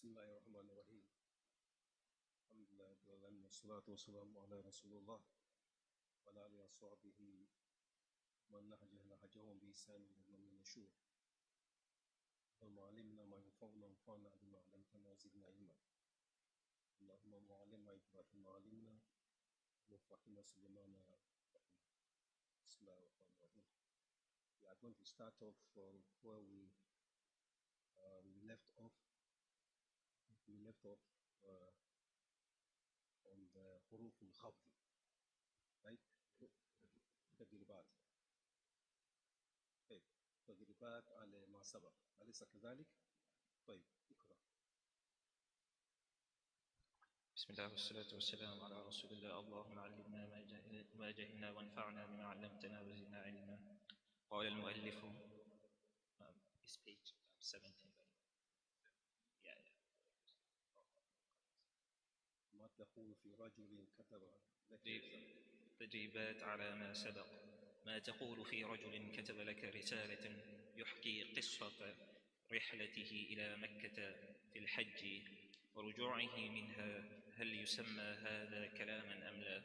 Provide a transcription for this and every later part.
بسم الله الرحمن الرحيم. الحمد لله رب العالمين والصلاة والسلام على رسول الله وعلى آله وصحبه من نهجهم بإحسان إلى يوم النشور. اللهم علمنا ما ينفعنا وانفعنا بما علمتنا وزدنا علما. اللهم علمنا إبراهيم علمنا وفهمنا سليمان فهمنا. بسم الله الرحمن الرحيم. We are going to start off from where we left off. We left off on the huruf al-khafd, right? تدريبات. طيب تدريبات على ما سبق، أليس كذلك؟ طيب اقرأ. بسم الله والصلاة والسلام على رسول الله. اللهم علمنا ما جهلنا وانفعنا بما علمتنا وزدنا علما. قال المؤلف page 17. ما تقول في رجل كتب لك تدريبات على ما سبق. ما تقول في رجل كتب لك رسالة يحكي قصة رحلته إلى مكة في الحج ورجوعه منها، هل يسمى هذا كلاما أم لا؟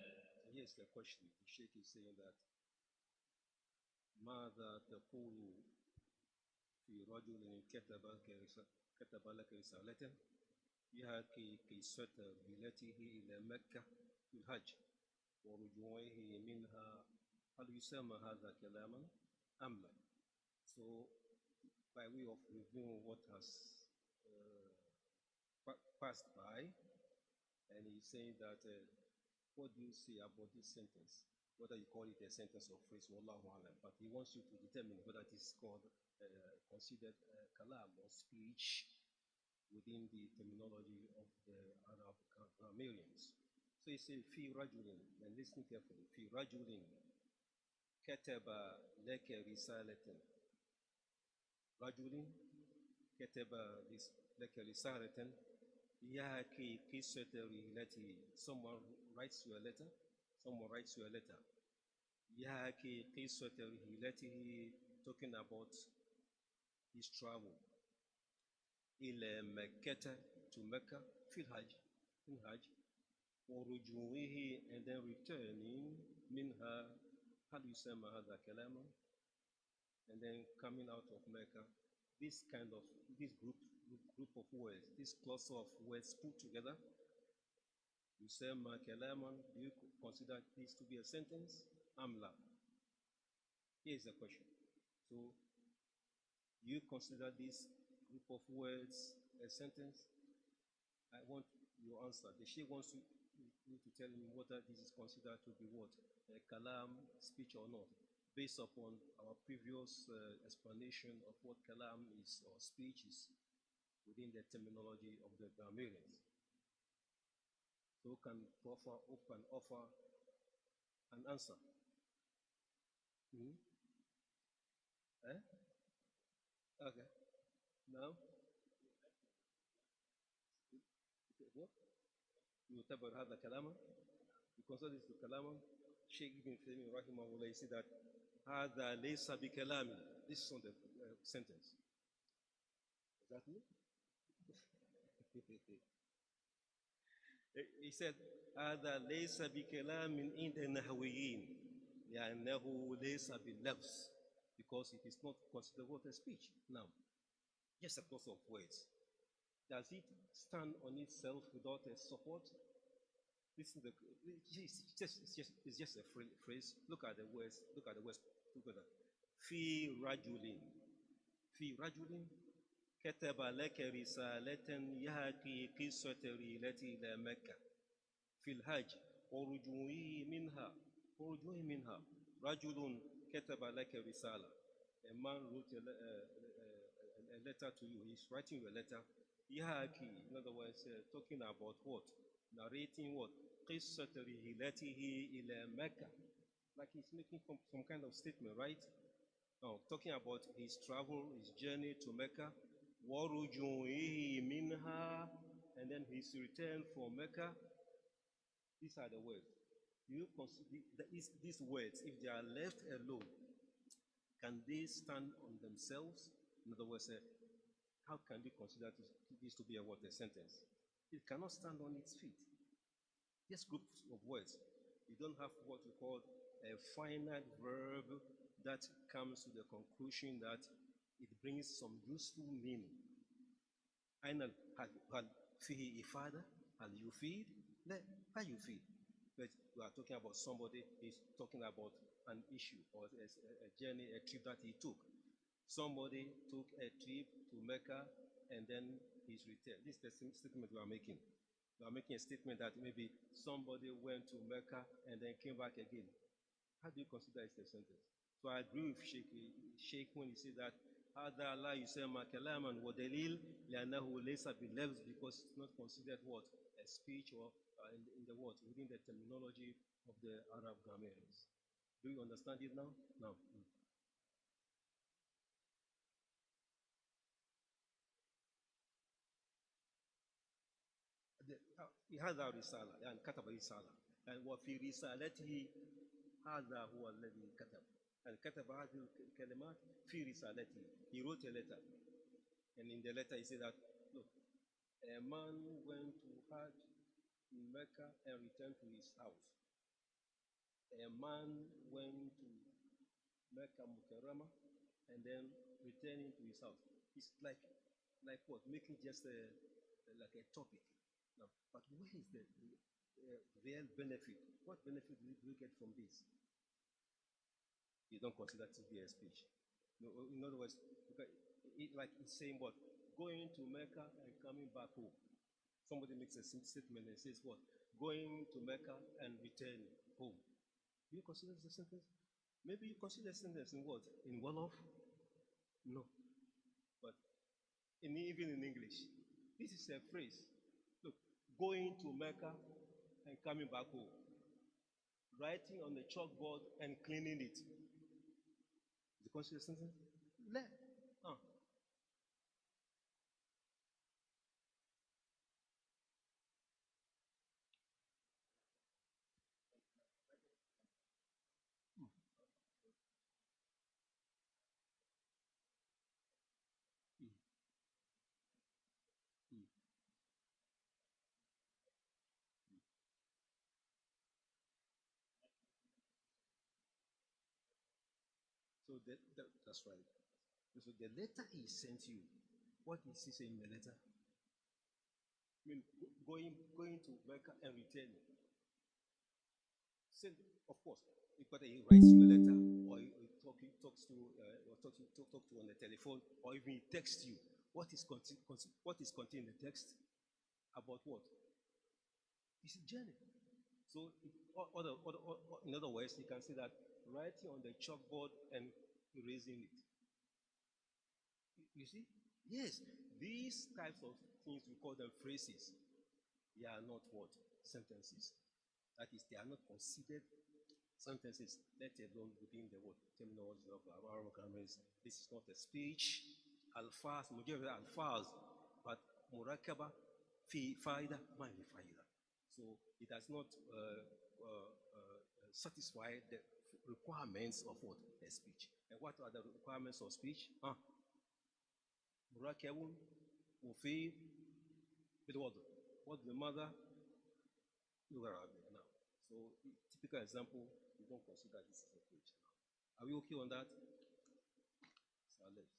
Here's the question. The Shaykh is saying that ماذا تقول في رجل كتب لك رسالة يحكي قصة رحلته إلى مكة في الحج ورجوعه منها، هل يسمى هذا كلاما أم لا؟ So by way of reviewing what has passed by, and he's saying that what do you say about this sentence, whether you call it a sentence or phrase, wallahu alam, but he wants you to determine whether it is called considered kalam or speech within the terminology of the Arab grammarians. So he says fi rajulin, and listen carefully, fi rajulin kataba laka risalatan. رجل كتب لك رسالة يحكي قصة رحلته. Someone writes you a letter. يحكي قصة رحلته, talking about his travel. إلى مكة, to Mecca, في الحج. ورجوعه, and then returning منها, هل يسمى هذا كلاما? And then coming out of Mecca, this group of words, this cluster of words put together, you say kalaman, do you consider this to be a sentence? Amla. Here's the question. So, you consider this group of words a sentence? I want your answer. The Shaykh wants you to tell me whether this is considered to be what? A kalam, speech or not, based upon our previous explanation of what kalam is or speech is within the terminology of the grammarians. So who can offer an answer? Okay. Now, what? يعتبر هذا كلاما? You consider this to كلاما? Shaykh Ibn Taymiyyah rahimahullah, he said that هذا ليس بكلام. This is on the sentence. Is that me? He said هذا ليس بكلام عند النحويين لأنه ليس باللفظ, because it is not considered what a speech. Now, just a cluster of words. Does it stand on itself without a support? It's just a phrase. Look at the words together. في رجل كتب لك رسالة يحكي قصة رحلته إلى مكة في الحج ورجوعه منها. رجل كتب لك رسالة. A man wrote a letter to you. He's writing you a letter. يحكي, in other words, talking about what? Narrating what? قصة رحلته إلى مكة. Like he's making some kind of statement, right? No, talking about his travel, his journey to Mecca. وَرُجُوعِهِ مِنْهَا, and then his return from Mecca. These are the words. Do you consider these words, if they are left alone, can they stand on themselves? In other words, how can you consider this to be a what, a sentence? It cannot stand on its feet. Just groups of words. You don't have what we call a finite verb that comes to the conclusion that it brings some useful meaning. هل فيه إفادة؟ هل يفيد؟ لا يفيد. But we are talking about somebody is talking about an issue or a journey, a trip that he took. Somebody took a trip to Mecca and then he's returned. This is the statement we are making. We are making a statement that maybe somebody went to Mecca and then came back again. How do you consider it a sentence? So I agree with Shaykh when he says that هذا لا يسمى كلاما ودليل لأنه ليس باللفظ, because it's not considered what, a speech or in the word within the terminology of the Arab grammarians. Do you understand it now? Now. هذا رسالة يعني كتب رسالة يعني وفي رسالته هذا هو الذي كتب and كتب هذه الكلمات في رسالته. He wrote a letter, and in the letter he said that, look, a man went to Hajj in Mecca and returned to his house. A man went to Mecca Mukarramah and then returning to his house. It's like what? Making just like a topic. Now, but where is the real benefit? What benefit do you get from this? You don't consider it to be a speech. No, in other words, like it's saying what? Going to Mecca and coming back home. Somebody makes a statement and says what? Going to Mecca and returning home. Do you consider this a sentence? Maybe you consider a sentence in what? In Wolof? No. But even in English, this is a phrase. Look, going to Mecca and coming back home. Writing on the chalkboard and cleaning it. Is it considered something? Le. So that's right. So the letter he sent you, what is he saying in the letter? I mean, going to Mecca and returning. Send, of course, whether he writes you a letter or he talks to on the telephone or even he texts you. What is contained in the text? About what? It's a journey. So, in other words, you can say that writing on the chalkboard and erasing it. You see? Yes, these types of things, we call them phrases. They are not what? Sentences. That is, they are not considered sentences, let alone within the word terminology of our grammars. This is not a speech. Alfaz, majority alfaz, but murakaba, fi faida, ma faida. So it does not satisfy the requirements of what? A speech. And what are the requirements of speech? Murakabun, mufid, what's the mother? You are now. So typical example, we don't consider this as a speech. Are we okay on that? So let's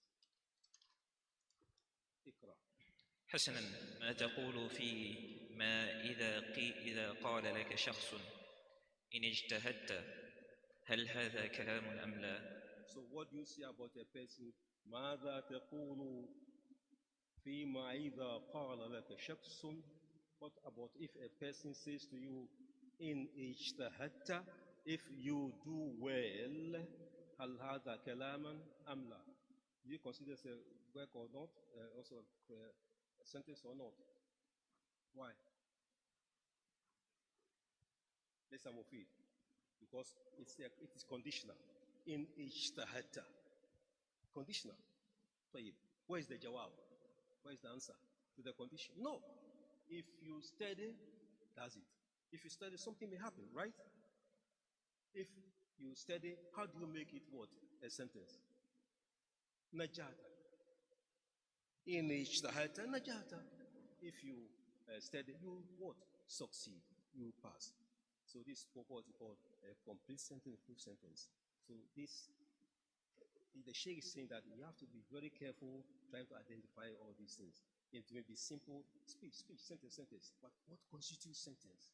اقرأ. حسنا، ما تقول في ما إذا قال لك شخص إن اجتهدت هل هذا كلام أم لا؟ So what do you say about a person? ماذا تقول فيما إذا قال لك شخص? What about if a person says to you, in اجتهدت, if you do well, هل هذا كلاما أم لا? Do you consider it a work or not? Also a sentence or not? Why? Let's move it. Because it is conditional. In اجتهدت. Conditional. Where is the jawab? Where is the answer to the condition? No. If you study, that's it. If you study, something may happen, right? If you study, how do you make it what? A sentence. Najata. In ijtahadta najahta. If you study, you what? Succeed. You pass. So this is what we call a complete sentence, full sentence. So this, the Shaykh is saying that you have to be very careful trying to identify all these things. It may be simple speech, sentence, but what constitutes sentence?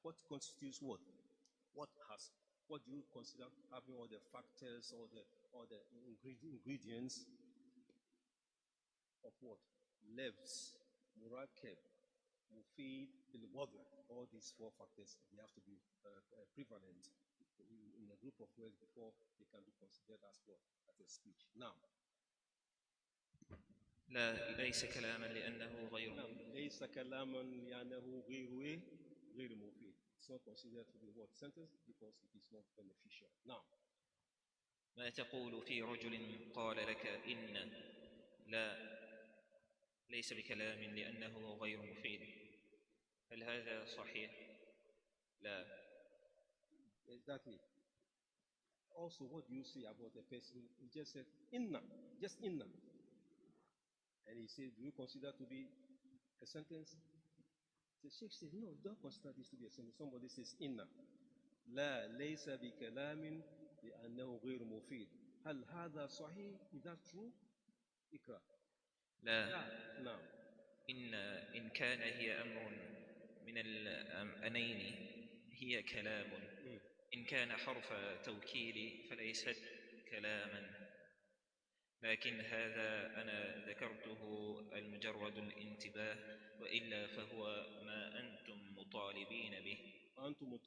What constitutes what? What do you consider having all the factors, all the ingredients of what? Lefs, murakeb, mufid, bilwadr. All these four factors, they have to be prevalent in a group of words before they can be considered as what? As a speech. Now, لا ليس كلاما لأنه غير مفيد. ليس كلاما لأنه غير مفيد. It's not considered to be what? Sentence because it is not beneficial. Now, ما تقول في رجل قال لك إن لا ليس بكلام لأنه غير مفيد، هل هذا صحيح؟ لا. exactly. Also, what do you say about a person who just said inna, just inna, and he said, do you consider to be a sentence? The Sheikh says, no, don't consider this to be a sentence. Somebody says inna, لا ليس بكلام لأنه غير مفيد. هل هذا صحيح? Is that true? اقرأ. لا. نعم. إن كان هي أمر من الأمرين هي كلام، إن كان حرف توكيد فليست كلاما، لكن هذا أنا ذكرته المجرد الانتباه، وإلا فهو ما أنتم مطالبين به. أنتم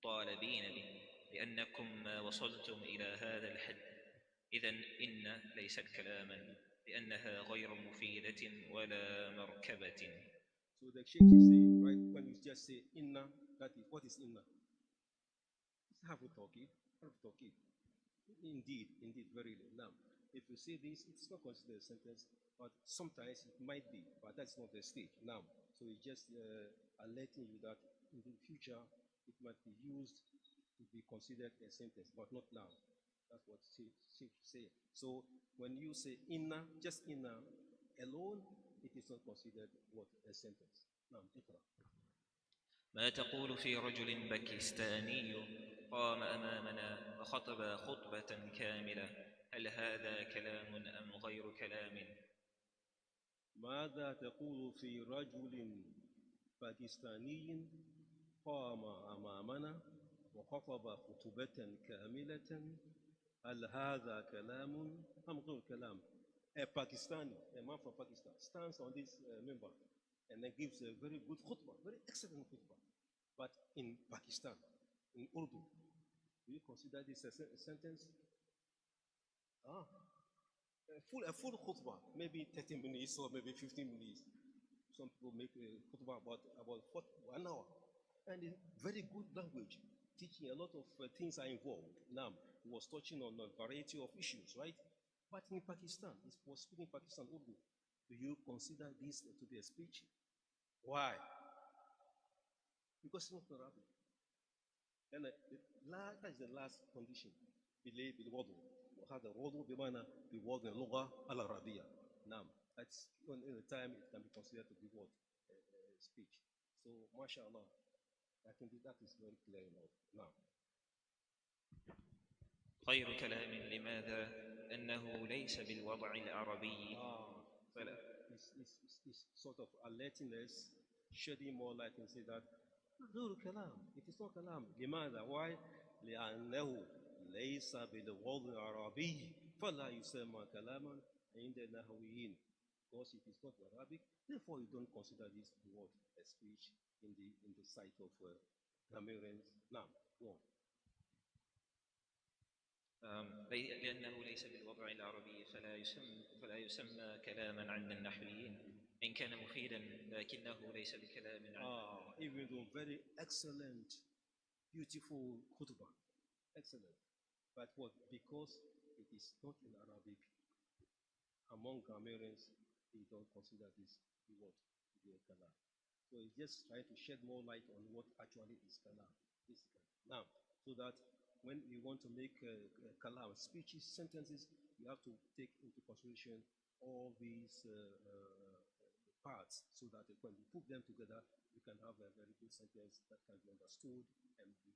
طالبين به لأنكم ما وصلتم إلى هذا الحد. إذن إن ليست كلاما لأنها غير مفيدة ولا مركبة. So the Sheikh is saying, right, when you just say inna, that is, what is inna? It's harfu tawkid. Indeed, verily. Now, if you say this, it's not considered a sentence, but sometimes it might be, but that's not the stage. Now, so it's just alerting you that in the future it might be used to be considered a sentence, but not now. That's what Sheikh say. So when you say inna, just inna alone, it is not considered what? A sentence. Now, اقرأ. ما تقول في رجل باكستاني قام أمامنا وخطب خطبة كاملة، هل هذا كلام أم غير كلام؟ ماذا تقول في رجل باكستاني قام أمامنا وخطب خطبة كاملة، هل هذا كلام أم غير كلام? A Pakistani, a man from Pakistan, stands on this member and then gives a very good khutbah, very excellent khutbah. But in Pakistan, in Urdu, do you consider this a sentence? A full khutbah, maybe 30 minutes or maybe 15 minutes. Some people make a khutbah about 1 hour. And in very good language, teaching a lot of things are involved. Now, he was touching on a variety of issues, right? But in Pakistan, he was speaking Pakistan Urdu. Do you consider this to be a speech? Why? Because it's not Arabic. And that is the last condition. بالوضع. وهذا الوضع بمعنى بوضع اللغة العربية. Now, that's in the time it can be considered to be what? Speech. So, mashallah, I think that is very clear enough. Now, غير كلام لماذا؟ أنه ليس بالوضع العربي. it's sort of alerting us, shedding more light and say that غير كلام, it is not كلام. لماذا? Why? لأنه ليس بالوضع العربي فلا يسمى كلاما عند النحويين. Because it is not Arabic, therefore you don't consider this word a speech in the sight of grammarians. Now, go on. لأنه ليس بالوضع العربي فلا يسمى كلاما عند النحويين، إن كان مفيدا لكنه ليس بكلام عند even though very excellent, beautiful khutbah, excellent, but what? Because it is not in Arabic, among grammarians, they don't consider this word to be a kalam. So it's just trying to shed more light on what actually is kalam, basically. Now, so that when we want to make kalam, speeches, sentences, you have to take into consideration all these parts so that when we put them together, we can have a very good sentence that can be understood and be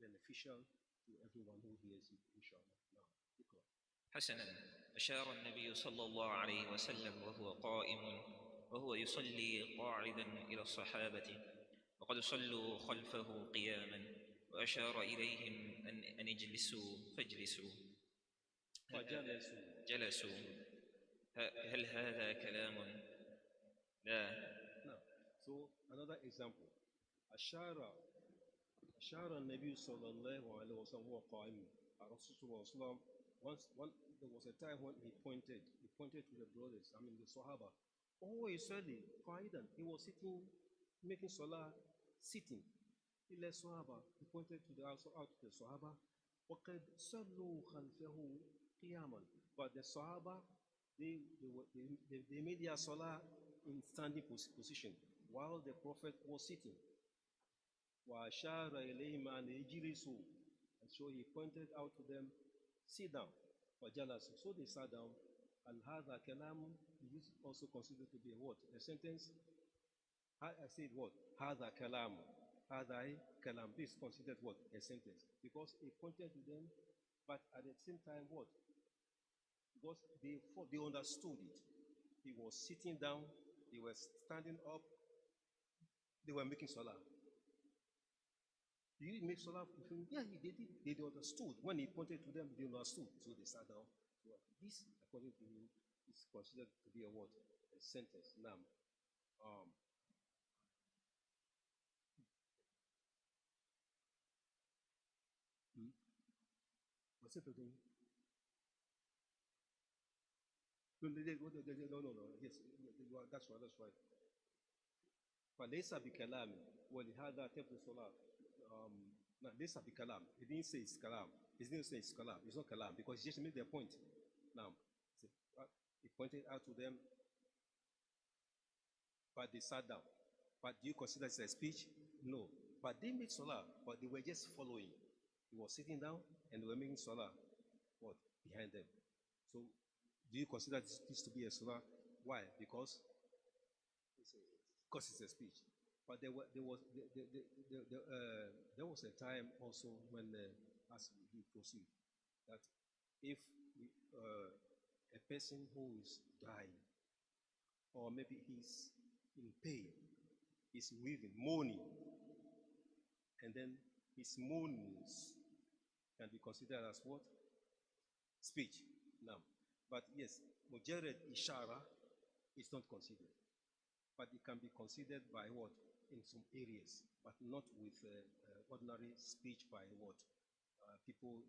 beneficial to everyone who hears it, inshallah. Now, حسنا. أشار النبي صلى الله عليه وسلم وهو قائم وهو يصلي قاعدا إلى الصحابة وقد صلوا خلفه قياما وأشار إليهم أن اجلسوا فاجلسوا جلسوا. هل هذا كلام؟ لا. Now, so another example. أشار النبي صلى الله عليه وسلم وهو قائم. الرسول صلى الله عليه وسلم there was a time when he pointed to the brothers, the Sahaba. Oh, he said it, قائدا. He was sitting, making salah, sitting. He left Sahaba. He pointed to the Sahaba. وقد صلوا خلفه قياما. But the Sahaba, they made their salah in standing position while the Prophet was sitting. وَأَشَارَ إِلَيْهِمْ أَنْ يَجْلِسُوا. And so he pointed out to them, sit down. وَجَلَسُوا. So they sat down. Al-Hadha Kalam is also considered to be a what? A sentence. I said what? Hadha Kalam. Hadha Kalam. This is considered what? A sentence. Because he pointed to them, but at the same time what? Because they understood it. He was sitting down, they were standing up, they were making salah. Did he make salah? Yeah, they did. They understood. When he pointed to them, they understood. So they sat down. So this, according to me, is considered to be a what? A sentence. Now, what's it again? No, yes, that's right. فليس بكلام ولهذا تبدو الصلاة. No, ليس بكلام. He didn't say it's kalam. He didn't say it's kalam. It's not kalam because he just made their point. Now, he pointed out to them, but they sat down. But do you consider it a speech? No. But they made salah, but they were just following. He was sitting down and they were making salah. What? Behind them. So, do you consider this to be a salah? Why? Because it's a speech. But there was a time also when, as we proceed, that if a person who is dying, or maybe he's in pain, he's weeping, moaning, and then his moanings can be considered as what? Speech. Now, but yes, mujarrad ishara is not considered. But it can be considered by what? In some areas, but not with ordinary speech by what? People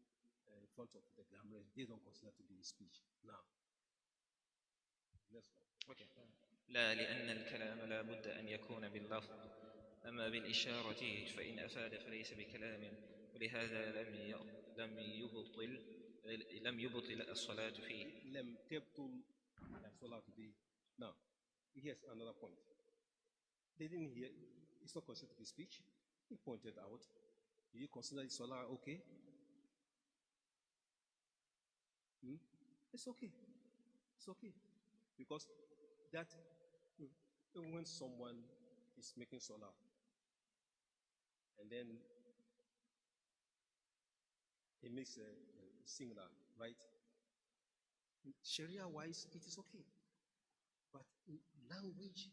in front of the cameras, they don't consider to be speech. Now, next one. Okay. لا، لأن الكلام لا بد أن يكون باللفظ، أما بالإشارة فإن أفاد فليس بكلام، ولهذا لم يبطل الصلاة فيه. لم تبطل الصلاة فيه. Now, here's another point. They didn't hear, it's not considered to be speech. He pointed out. Do you consider the salah okay? It's okay. It's okay. Because that, when someone is making salah, and then he makes a singular, right? Sharia-wise, it is okay. But in language,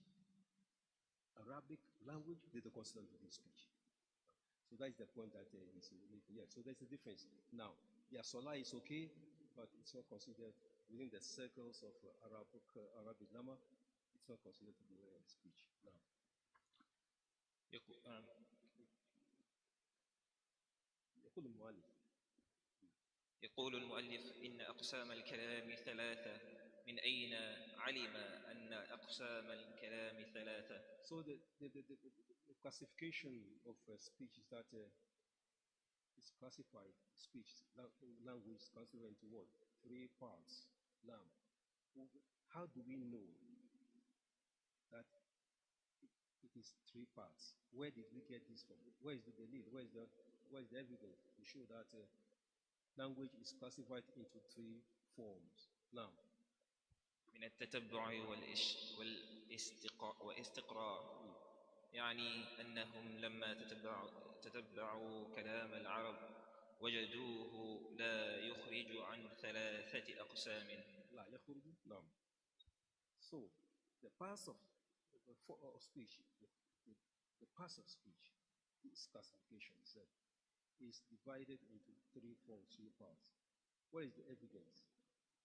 Arabic language, they don't consider to be speech. So that is the point that he's making. Yeah, so there's a difference. Now, yeah, salah is okay, but it's not considered within the circles of Arabic grammar. It's not considered to be a speech. Now, يقول المؤلف إن أقسام الكلام ثلاثة. من أين علم أن أقسام الكلام ثلاثة؟ So the classification of speech is that it's classified speech, language is classified into what? 3 parts. Now, how do we know that it is 3 parts? Where did we get this from? Where is the belief? Where is the evidence to show that language is classified into 3 forms? Now, من من التتبع والاستقراء، يعني أنهم لما تتبعوا كلام العرب وجدوه لا يخرج عن 3 أقسام. لا يخرج. نعم. So the parts of speech, the parts of speech, this classification is divided into 3 parts. What is the evidence?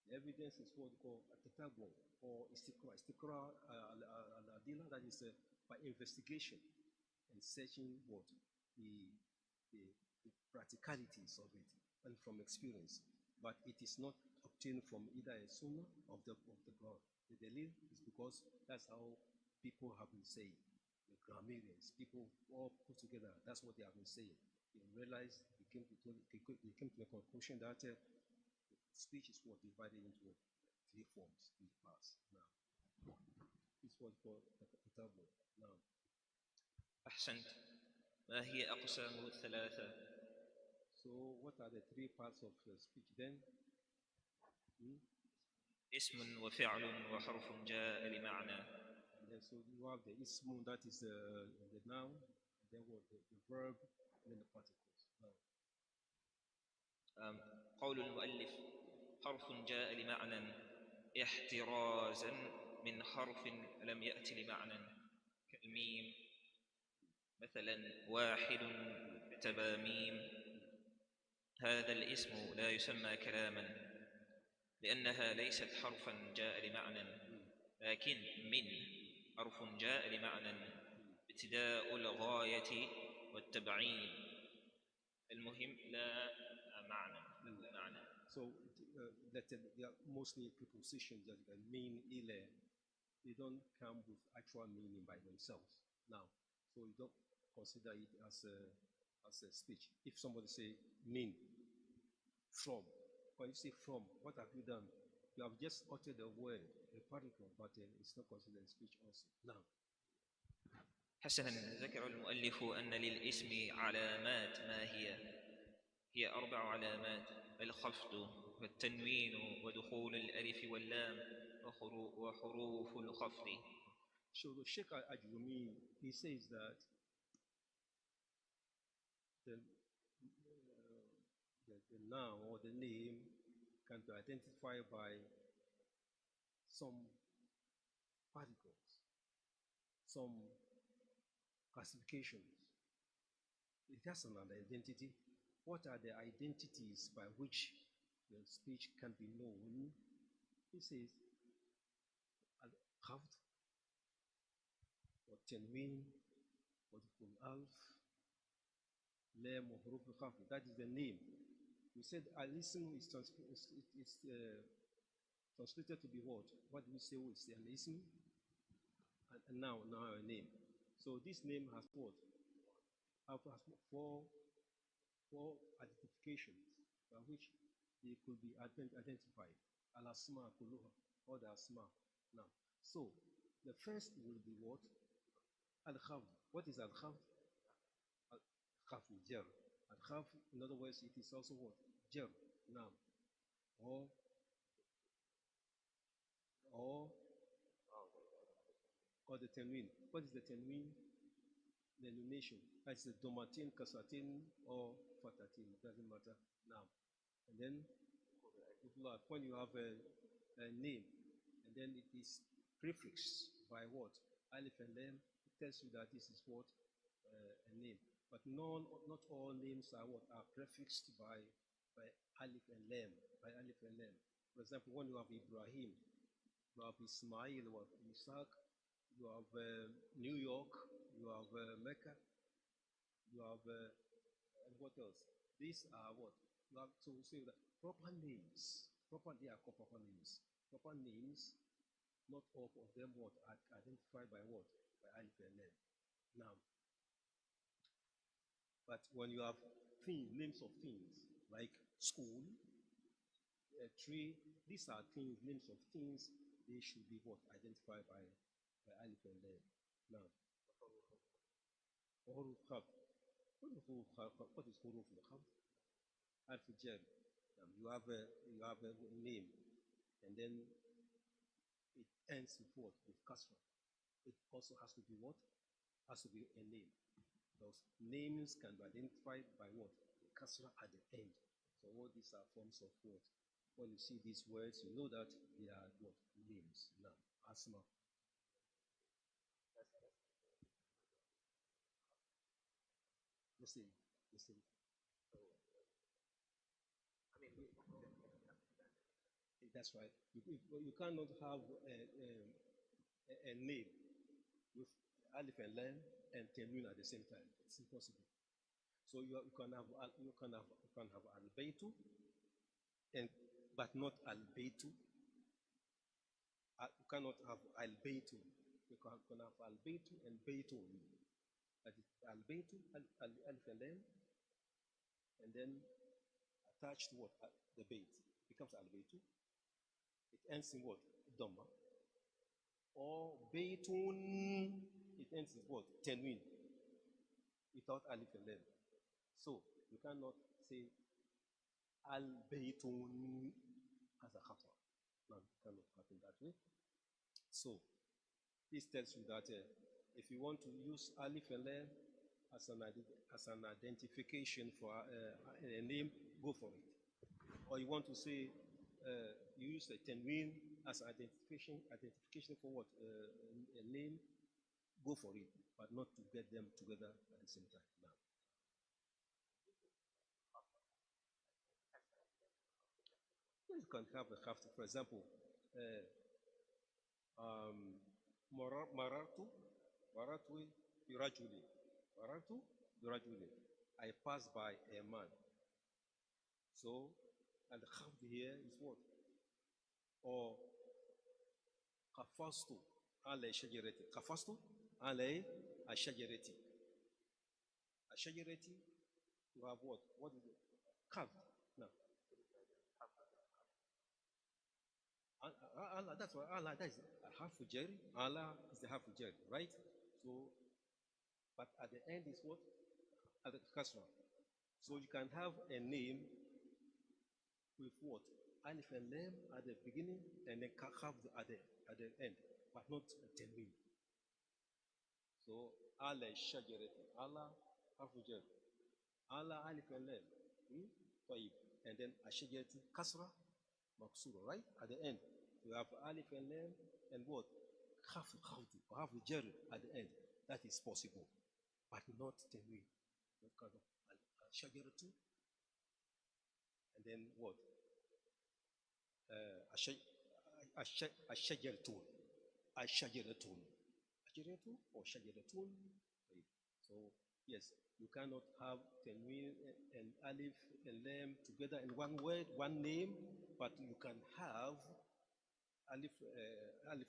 The evidence is what we call at-tatabbu or istikra. Istikra al-adila, that is by investigation and searching what the, the practicalities of it and from experience. But it is not obtained from either a sunnah of the Quran. The dalil is because that's how people have been saying. The grammarians, people all put together, that's what they have been saying. They realized, they came to the conclusion that speech is what divided into 3 forms, 3 parts. Now, this was called the table. Now, أحسنت. ما هي أقسام الثلاثة؟ So, what are the 3 parts of speech then? اسم وفعل وحرف جاء لمعنى. And so you have the ism, that is the noun, and then what the verb, and then the particles. Now, قول المؤلف حرف جاء لمعنى احترازا من حرف لم يأت لمعنى، كالميم مثلا واحد كتب ميم. هذا الاسم لا يسمى كلاما لأنها ليست حرفا جاء لمعنى، لكن من حرف جاء لمعنى ابتداء الغاية والتبعين. المهم لا معنى. So that they are mostly prepositions that mean ile. They don't come with actual meaning by themselves. Now, so you don't consider it as a speech. If somebody say mean, from, when you say from, what have you done? You have just uttered a word, a particle, but it's not considered a speech also. Now, حسنا، ذكر المؤلف أن للاسم علامات. ما هي؟ هي 4 علامات: الخفض والتنوين ودخول الألف واللام وحروف الخفض. So the Shaykh Ajroomiyyah, he says that the noun or the name can be identified by some particles, some classifications. It has an identity. What are the identities by which the speech can be known? He says al-khafd, or tanween, or alf, lam, or huruf al-khafd. That is the name. We said al-ism is translated to be what? What do we say? We say al-ism, and now a name. So this name has what? Has 4 identifications by which they could be identified. Al-asma kulluha, or the asma. Now, so the first will be what? Al-khafd. What is al-khafd? Al-khafd, jar. Al-khafd, in other words, it is also what? Jar. Now, or the tanween. What is the tanween? The nomination. That's the domatin, kasatin, or fatatin. It doesn't matter now. And then, when you have a name, and then it is prefixed by what? Alif and lam. It tells you that this is what? A name. But not all names are what? Are prefixed by alif and lam. By alif and lam. For example, when you have Ibrahim, you have Ismail, you have Isaac, you have New York, you have Mecca, you have and what else? These are what? You have to say that proper names. They are called proper names. Proper names, not all of them what are identified by what? By alif and lam. Now, but when you have names of things like school, a tree, these are things, names of things. They should be what? Identified by alif and lam. Now, huruf khafd. What is huruf khafd? Alf jar. You have a name, and then it ends with what? With kasra. It also has to be what? Has to be a name. Those names can be identified by what? The kasra at the end. So all these are forms of what? When you see these words, you know that they are what? Names. Now, asma. Listen, listen. That's right. You cannot have a name with alif and lam and tenwin at the same time. It's impossible. So you can have al baytu and but not al baytu. You cannot have al baytu. You can have al baytu and baytun. That is al baytu alif and lam and then attached to what? The bayt becomes al baytu. It ends in what? Dhamma. Or baytun, it ends in what? Tenwin. Without alif and lam. So you cannot say al baytun as a khata. No, it cannot happen that way. So this tells you that if you want to use alif and lam as an identification for a name, go for it. Or you want to say you use a tenwin as identification for what? A name, go for it, but not to get them together at the same time. Now, you can have a khafta, for example, marartu birajuli. Marartu birajuli. I pass by a man. So, and the khafta here is what? Or qafastu ala shajarati. Qafastu ala shajarati. A shajarati, you have what? What is it? Carved. Now, Allah, that's why Allah, that is a half jari. Allah is the half jari, right? So, but at the end is what? At the kasra. So you can have a name with what? Alif and lam at the beginning and then kaf at the end, but not tenwin. So Allah shajarati. Allah half jari. Allah alif and lam. And then ashajarati kasra. Maksura, right? At the end, you have alif and lam and what? Half the jar at the end. That is possible, but not tenwin. Not kind of shajaratu. And then what? Ashajaratun. Ashajaratun. Ashajaratu or shajaratun. So yes, you cannot have tenwin and alif and lam together in one word, one name, but you can have alif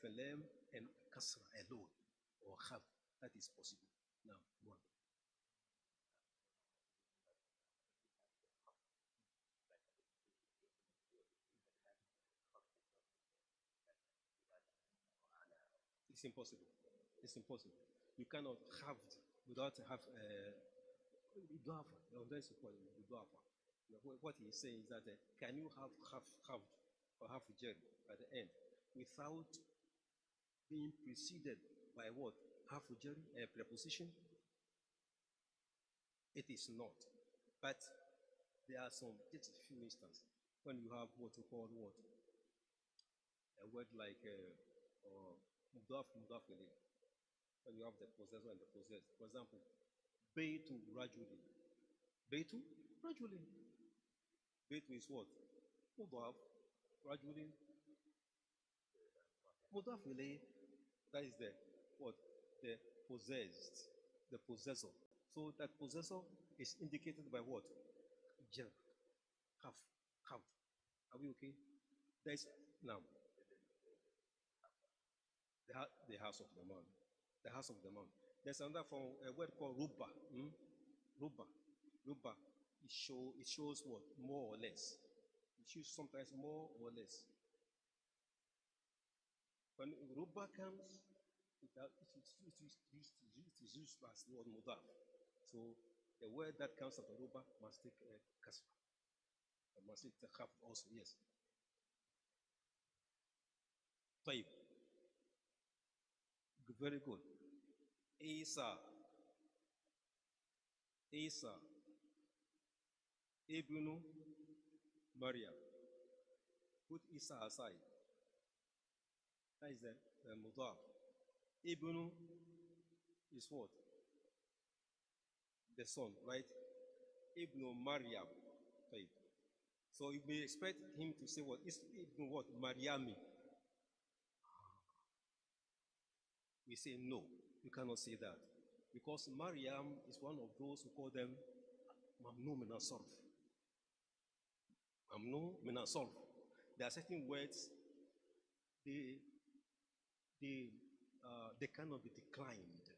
and lam and kasra alone, or have. That is possible. Now, one. It's impossible. It's impossible. You cannot have without have idafa. That's idafa. What he's saying is that can you have half or half jar at the end without being preceded by what? Half jar, a preposition? It is not. But there are some, just a few instances, when you have what you call what? A word like mudaf ilayh. When you have the possessor and the possessed. For example, baytu rajulin. Baytu rajulin. Baytu is what? Mudaf. Rajulin. Mudaf ilayh. That is the what? The possessed. The possessor. So that possessor is indicated by what? Jar. Half. Half. Are we okay? There is now the house of the man. The house of the man. There's another form, a word called ruba. Ruba. Ruba. It shows what? More or less. It shows sometimes more or less. When ruba comes, it is used as the word mudaf. So the word that comes after ruba must take a kasra. Must take a khaf also, yes. طيب. Very good. Isa. Isa. Ibnu Maryam. Put Isa aside. That is the mudaf. Ibnu is what? The son, right? Ibnu Maryam. Right. So you may expect him to say what? Ibnu what? Maryami. We say no, you cannot say that. Because Maryam is one of those who call them Mamnu min as-sarf. Mamnu min as-sarf. There are certain words they cannot be declined.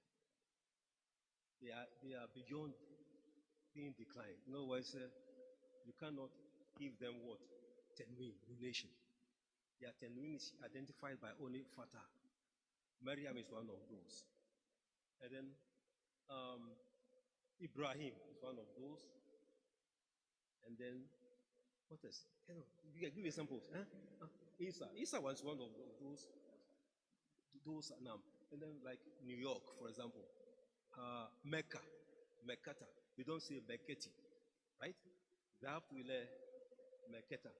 They are beyond being declined. In other words, you cannot give them what? Tanween, nation. Their tanween is identified by only fatah. Maryam is one of those. And then Ibrahim is one of those. And then what else? You can give examples. Huh? Isa was one of those now. And then like New York, for example. Mecca, Mekkata. We don't say Mekketi, right? They have to Mekketa.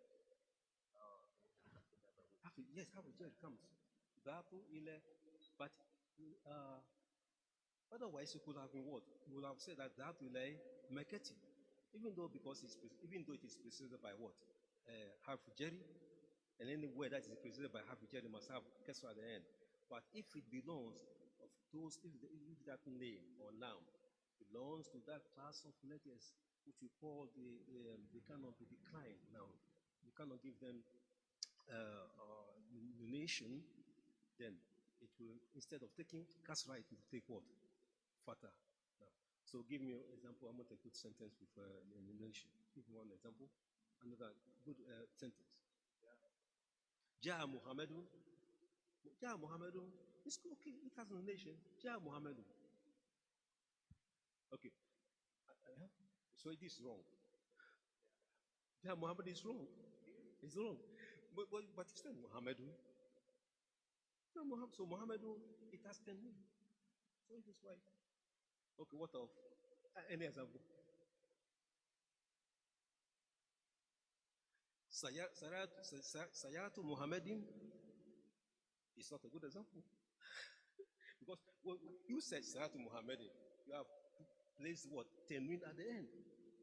Yes, how it comes. But otherwise it could have been what? We would have said that they have to Mekketi. Even though it is preceded by what? Half Jerry, and any word that is preceded by half Jerry must have Kesra at the end. But if it belongs of those, if that name or noun belongs to that class of letters which we call they cannot be declined now. You cannot give them nation, then it will, instead of taking Kasra, it will take what? Fatah. Now, so give me an example. I'm going to take a good sentence with nation. Give me one example. Another good sentence. Ja Muhammadun. Ja Muhammadun. It's okay. It has a nation. Ja Muhammadun. Okay. So it is wrong. Ja Muhammad is wrong. It's wrong. But it's not Muhammadun. So Muhammadun, it has 10 names. So it is right. Okay, what of? Any example? Sayatu Muhammadin is not a good example. Because you said Sayatu Muhammadin, you have placed what? Tenwin at the end.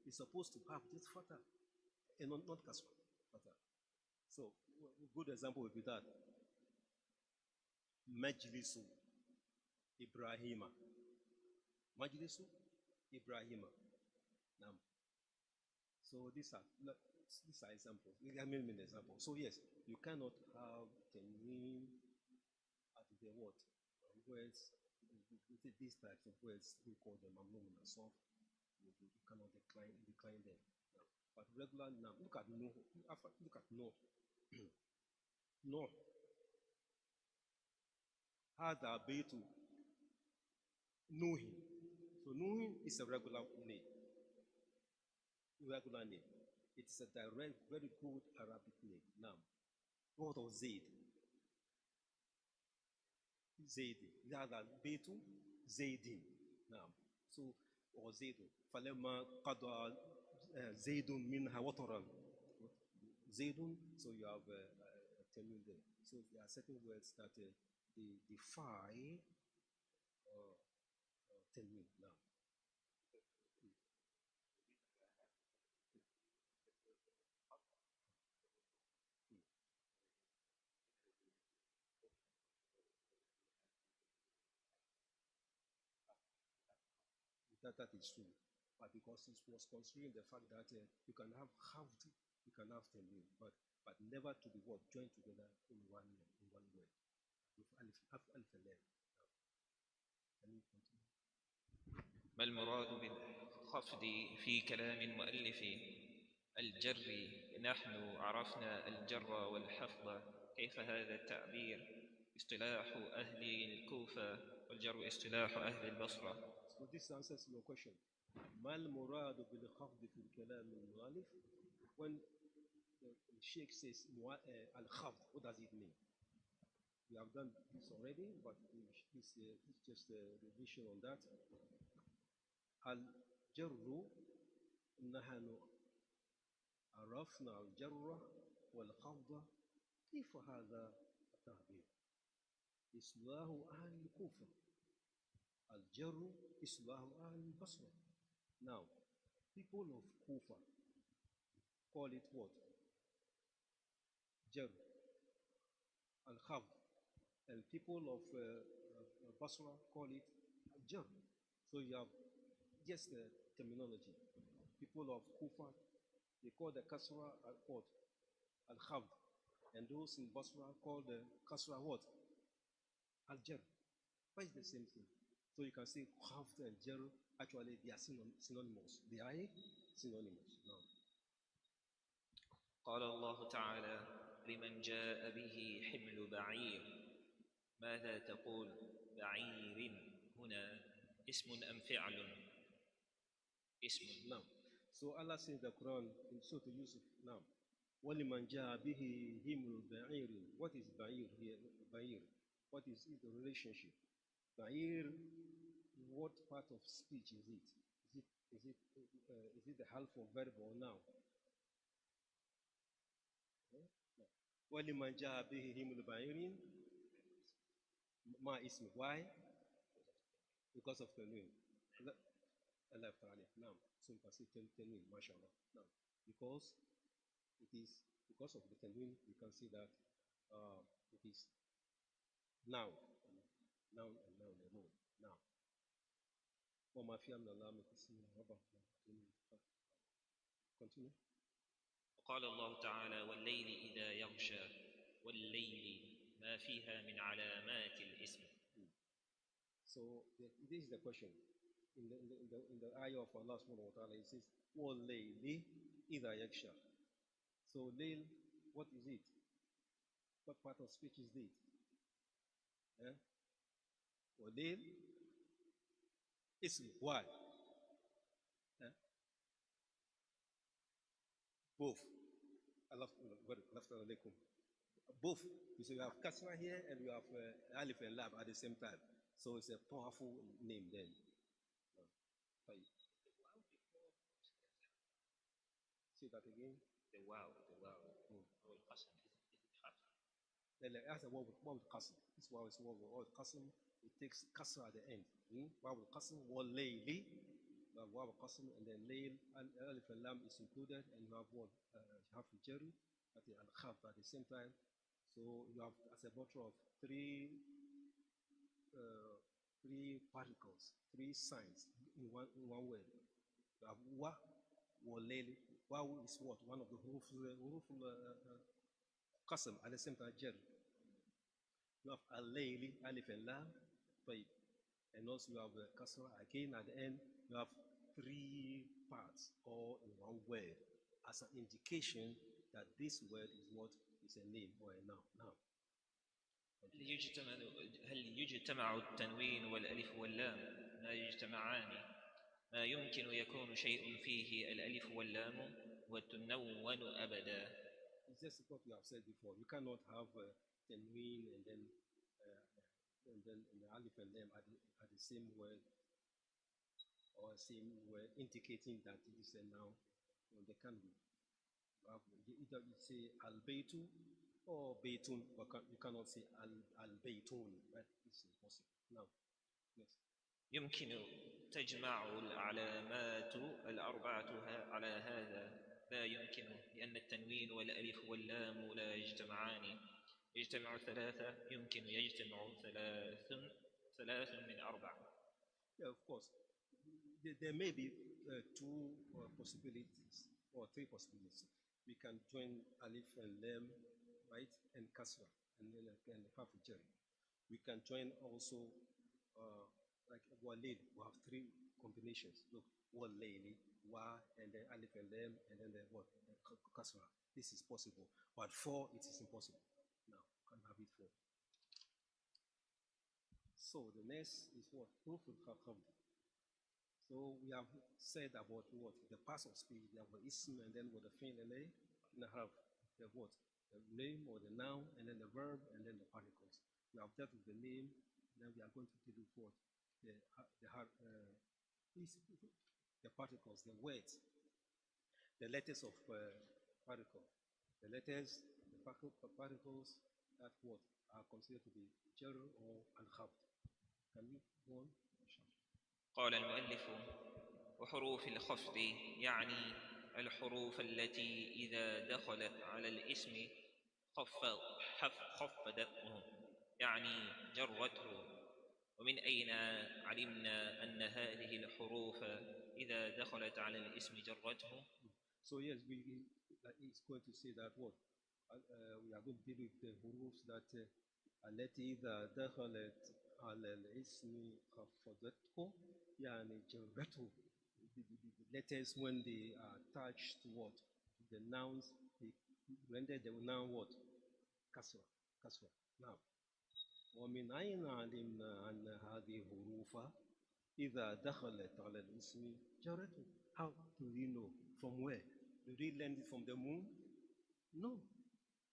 It's supposed to have this fatah and not kasra. So, a good example would be that. Majlisu Ibrahima. Majlisu Ibrahima. Now, so these are examples. I mean examples. So yes, you cannot have tenwin at the what? Words, these types of words, we call them mamnun min as-sarf. You cannot decline them. Now, but regular now, look at no. Look at no. No. Hada Beitu Nuhin. So Nuhin is a regular name. Regular name. It's a direct, very good Arabic name. Now, what of Zaid? Zaidi. Hada Beitu Zaidin. Now, so or Zaidun. Falema Qadwa Zaidun minha wataran. Zaidun. So you have telling them. So there are certain words that they defy telling now. That is true. But because it was considering the fact that you can have halved, you can have telling, but never to be what joined together in one word. With alif and lam. Can you continue? ما المراد بالخفض في كلام المؤلف الجر؟ نحن عرفنا الجر والحفظ، كيف هذا التعبير؟ اصطلاح أهل الكوفة والجر اصطلاح أهل البصرة. So this answers your question. ما المراد بالخفض في الكلام المؤلف? When the Shaykh says al-khafd, what does it mean? We have done this already, but this is just a revision on that. الجر نحن عرفنا الجر والخفض كيف هذا التعبير؟ إصلاح أهل الكوفة. الجر إصلاح أهل البصرة. Now, people of Kufa call it what? Jar, al-khafd. And people of Basra call it jar. So you have just the terminology. People of Kufa, they call the kasra what? Al-khafd. And those in Basra call the kasra what? Al-jar. But it's the same thing. So you can say khafd and jar, actually they are synonymous. They are synonymous. No. قال الله تعالى لمن جاء به حمل بعير ماذا تقول بعير هنا اسم أم فعل اسم. Now, so Allah says in the Quran in Surah Yusuf now, وَلِمَنْ جَاءَ بِهِ حِمْلُ بَعِيرٍ. What is ba'ir here? Ba'ir. What is the relationship? Ba'ir, what part of speech is it? Is it the half of verb or noun? وَلِمَنْ جَاءَ بِهِ حِمْلُ بَعِيرٍ ما اسمه. Why? Because of tanween. Allah ta'ala. Now, so you can say tanween, mashallah. Now, because it is because of the tanween, you can see that it is now alone. Now. وما في من الله continue. وقال الله تعالى والليل إذا يغشى والليل ما فيها من علامات الاسم. So this is the question. In the ayah of Allah subhanahu wa ta'ala, it says, وَاللَّيْلِ إِذَا يَغْشَى. So layl, what is it? What part of speech is it? وَاللَّيْل ism. Why? Both. Both. So you have kasra here and you have alif and lam at the same time. So it's a powerful name then. Say that again. The wow. Or القسم. That's a word with qasm. This word is word with qasm. It takes kasra at the end. Word with qasm, wal layli. Word with qasm, and then layl, alif and lam is included, and you have what? Half jari at the al-khaf at the same time. So you have as a matter of three particles, three signs in one word. You have wa, layli. Wa is what? One of the huruf qasm at the same time jari. You have al-layli, alif and lam, and also you have kasra again at the end. You have three parts all in one word as an indication that this word is what is a name or a noun. Now, هل يجتمع التنوين والألف واللام ما يجتمعان ما يمكن يكون شيء فيه الألف واللام وتنون أبدا. It's just what we have said before. You cannot have tanween and then the alif and lam at the same word or same word indicating that it is a noun. They can be. Either you say al-baytu or baytun, but you cannot say al-baytun. That is impossible. Now, next. يمكن تجمع العلامات الأربعة على هذا لا يمكن لأن التنوين والألف واللام لا يجتمعان. يجتمع ثلاثة يمكن يجتمع ثلاث من أربعة. Yeah, of course. There may be two possibilities or three possibilities. We can join alif and lam, right, and kasra, and then half a jari. We can join also like walid. We have three combinations. Look, walayli, wa, and then alif and lam, and then the what kasra. This is possible, but four it is impossible. Now, can't have it four. So the next is what? Huruf al-khafd. So we have said about what? The parts of speech. We have the ism and then with the fi'l and the have the what? The name or the noun and then the verb and then the particles. We have dealt with the name, then we are going to deal with what? The particles, the words, the letters of particle. The letters, the particles that what are considered to be jar or al-khabt. Can you go on? قال المؤلف: وحروف الخفض يعني الحروف التي إذا دخلت على الاسم خفضته، يعني جرته. ومن أين علمنا أن هذه الحروف إذا دخلت على الاسم جرته؟ So yes, it's going to say that what we are going to deal with the hurufs that التي إذا دخلت على الاسم خفضته يعني جرته. The letters when they are attached to what? The nouns, they render the noun what? Kasra. Now, ومن أين علمنا أن هذه الحروف إذا دخلت على الاسم جرته? How do we know? From where? Did we learn it from the moon? No.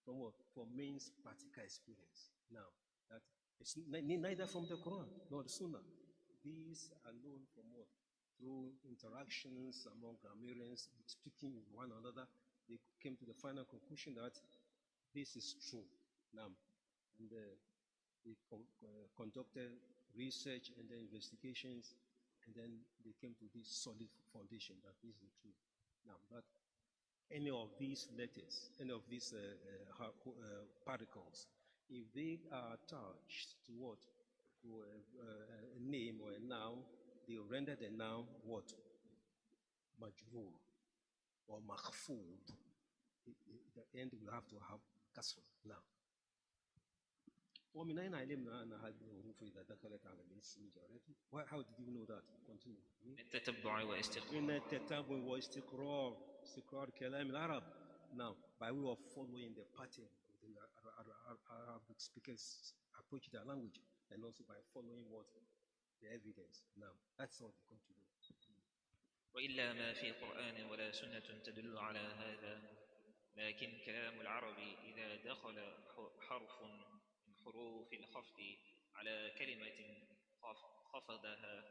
From what? From means practical experience. Now, that it's neither from the Quran nor the Sunnah. These are known from what? Through interactions among grammarians, speaking with one another, they came to the final conclusion that this is true. Now, and they conducted research and then investigations, and then they came to this solid foundation that this is the truth. Now, but any of these letters, any of these particles, if they are attached to what? To a name or a noun, they render the noun what? Majroor or makhfood. At the end, we have to have kasra. Now, ومن أين علمنا أن هذه الحروف إذا دخلت على الاسم جرته? How did you know that? Continue. من التتبع واستقرار. من التتبع واستقرار كلام العرب. Now, by way of following the pattern of the Arabic speakers approach their language, and also by following what? The evidence. Now, that's all they continue. وإلا ما في قرآن ولا سنة تدل على هذا، لكن كلام العرب إذا دخل حرف من حروف الخفض على كلمة خفضها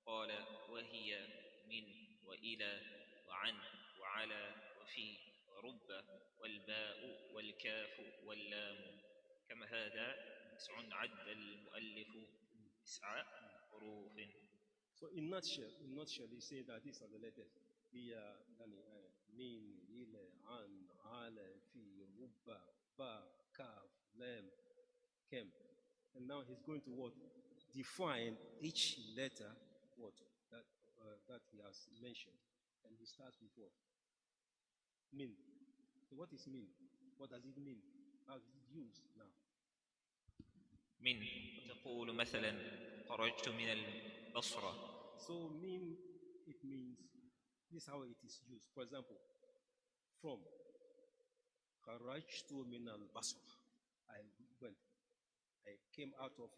قال وهي من وإلى وعن وعلى وفي ورب والباء والكاف واللام. كما هذا 9 عد المؤلف 9 حروف. So in nutshell, they say that these are the letters. Min, ila, an, ala, fi, rubba, ba, kaf, lam, kem. And now he's going to what? Define each letter, what? That he has mentioned. And he starts with what? Min. So what is min? What does it mean? How is it used now? من تقول مثلا خرجت من البصرة. So min, it means, this is how it is used. For example, from خرجت من البصرة. I came out of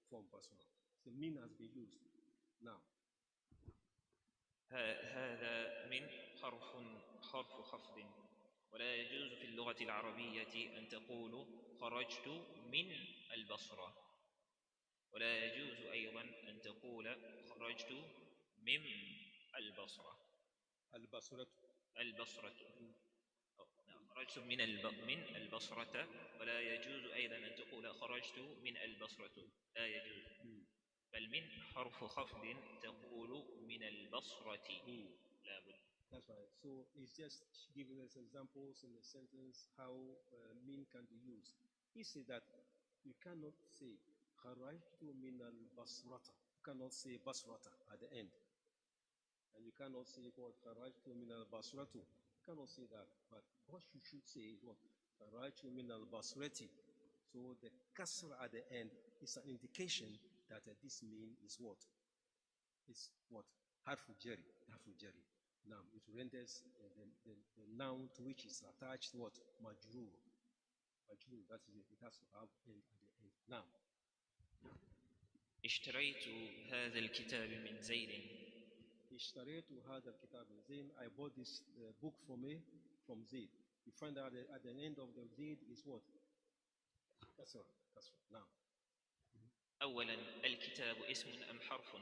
from Basra. So min has been used. Now, هذا من حرف خفض، ولا يجوز في اللغة العربية أن تقول خرجت من البصرة، ولا يجوز أيضا أن تقول خرجت من البصرة. خرجت من البصرة، ولا يجوز أيضا أن تقول خرجت من البصرة، لا يجوز. بل من حرف خفض تقول من البصرة لا بد. That's right. So it's just giving us examples in the sentence how min can be used. He said that you cannot say kharajtu min al-basrata. You cannot say basrata at the end. And you cannot say what kharajtu min al-basratu. You cannot say that. But what you should say is what kharajtu min al-basrati. So the kasra at the end is an indication that this mean is what? It's what? Harfu jari. Now it renders the noun to which is attached what? Majroor. That is it. It has to have end at the end. Now. اشتريت هذا الكتاب من زيد. اشتريت هذا الكتاب من زيد. I bought this book from Zaid. You find out at the end of the Zaid is what? Kasra. kasra. Now. أولا الكتاب اسم أم حرف؟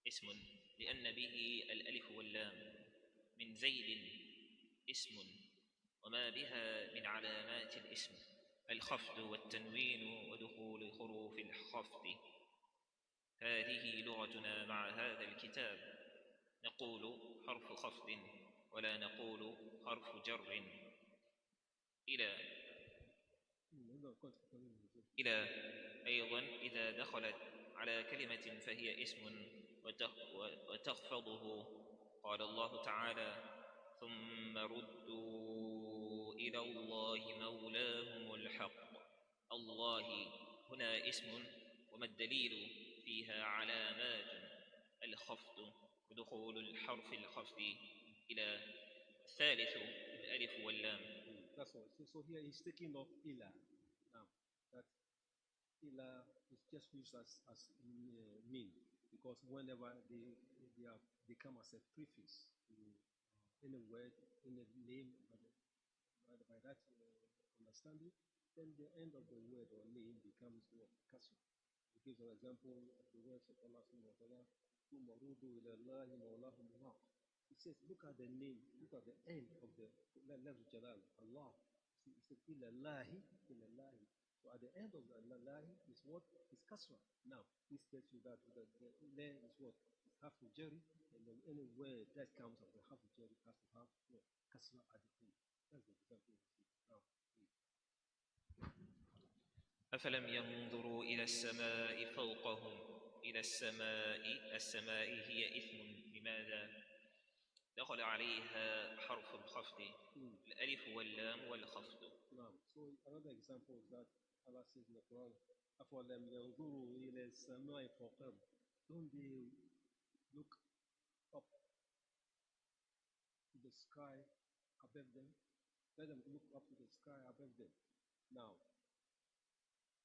اسم لأن به الألف واللام. من زيد اسم وما بها من علامات الاسم الخفض والتنوين ودخول حروف الخفض. هذه لغتنا مع هذا الكتاب، نقول حرف خفض ولا نقول حرف جر. إلى أيضا إذا دخلت على كلمة فهي اسم وتخفضه. قال الله تعالى: ثم ردوا إلى الله مولاهم الحق. الله هنا اسم، وما الدليل؟ فيها علامات الخفض ودخول الحرف الخفض. إلى الثالث الألف واللام. That's all. So here he's taking off ila. Now, that ila is just used as mean, because whenever they come as a prefix in a word, in a name, by that understanding, then the end of the word or name becomes what? Kasra. He gives an example of the words of Allah subhanahu wa ta'ala, he says, look at the name, look at the end of the lafz jalal, Allah. He says, ilallahi, ilallahi. So at the end of the ilallahi is what? Is kasra. Now, this tells you that the la is what? It's half jari, and then any word that comes of the half jari has to have what? Kasra at the end. That's the example you see. Now, أفلم ينظروا إلى السماء فوقهم. إلى السماء، السماء هي اسم. لماذا؟ دخل عليها حرف الخفض، الألف واللام والخفض. So another example is that Allah says in the Quran, أفلم ينظروا إلى السماء فوقهم. Don't they look up to the sky above them? Let them look up to the sky above them. Now,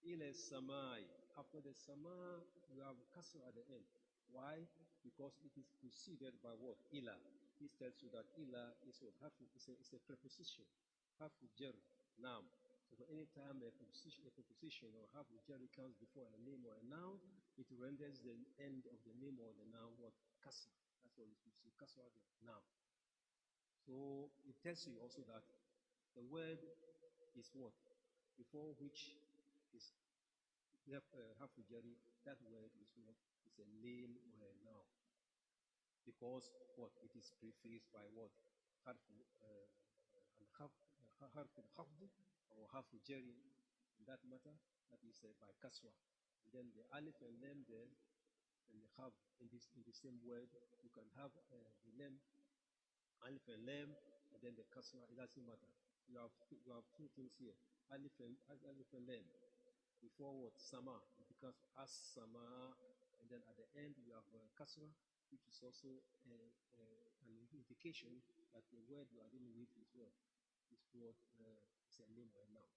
إلى السماء, after the sama, you have kasra at the end. Why? Because it is preceded by what? Ila. This tells you that ila is what? It's a preposition. Harfu jar. Now, so for any time a preposition or harfu jar comes before a name or a noun, it renders the end of the name or the noun what? Kasra. That's what you see. Kasra now. So it tells you also that the word is what? Before which is harfu jari, that word is what? It's a name or a noun. Because what? It is prefaced by what? Harfu al-khafd or harfu jari. In that matter, that is by kasra. And then the alif and lam there, and the khaf in the same word, you can have the lam, alif and lam, and then the kasra. It doesn't matter. You have two things here: alif and lam. Before what? Sama. It becomes as sama, and then at the end you have kasra, which is also an indication that the word you are dealing with is what? Is what is a name or a noun.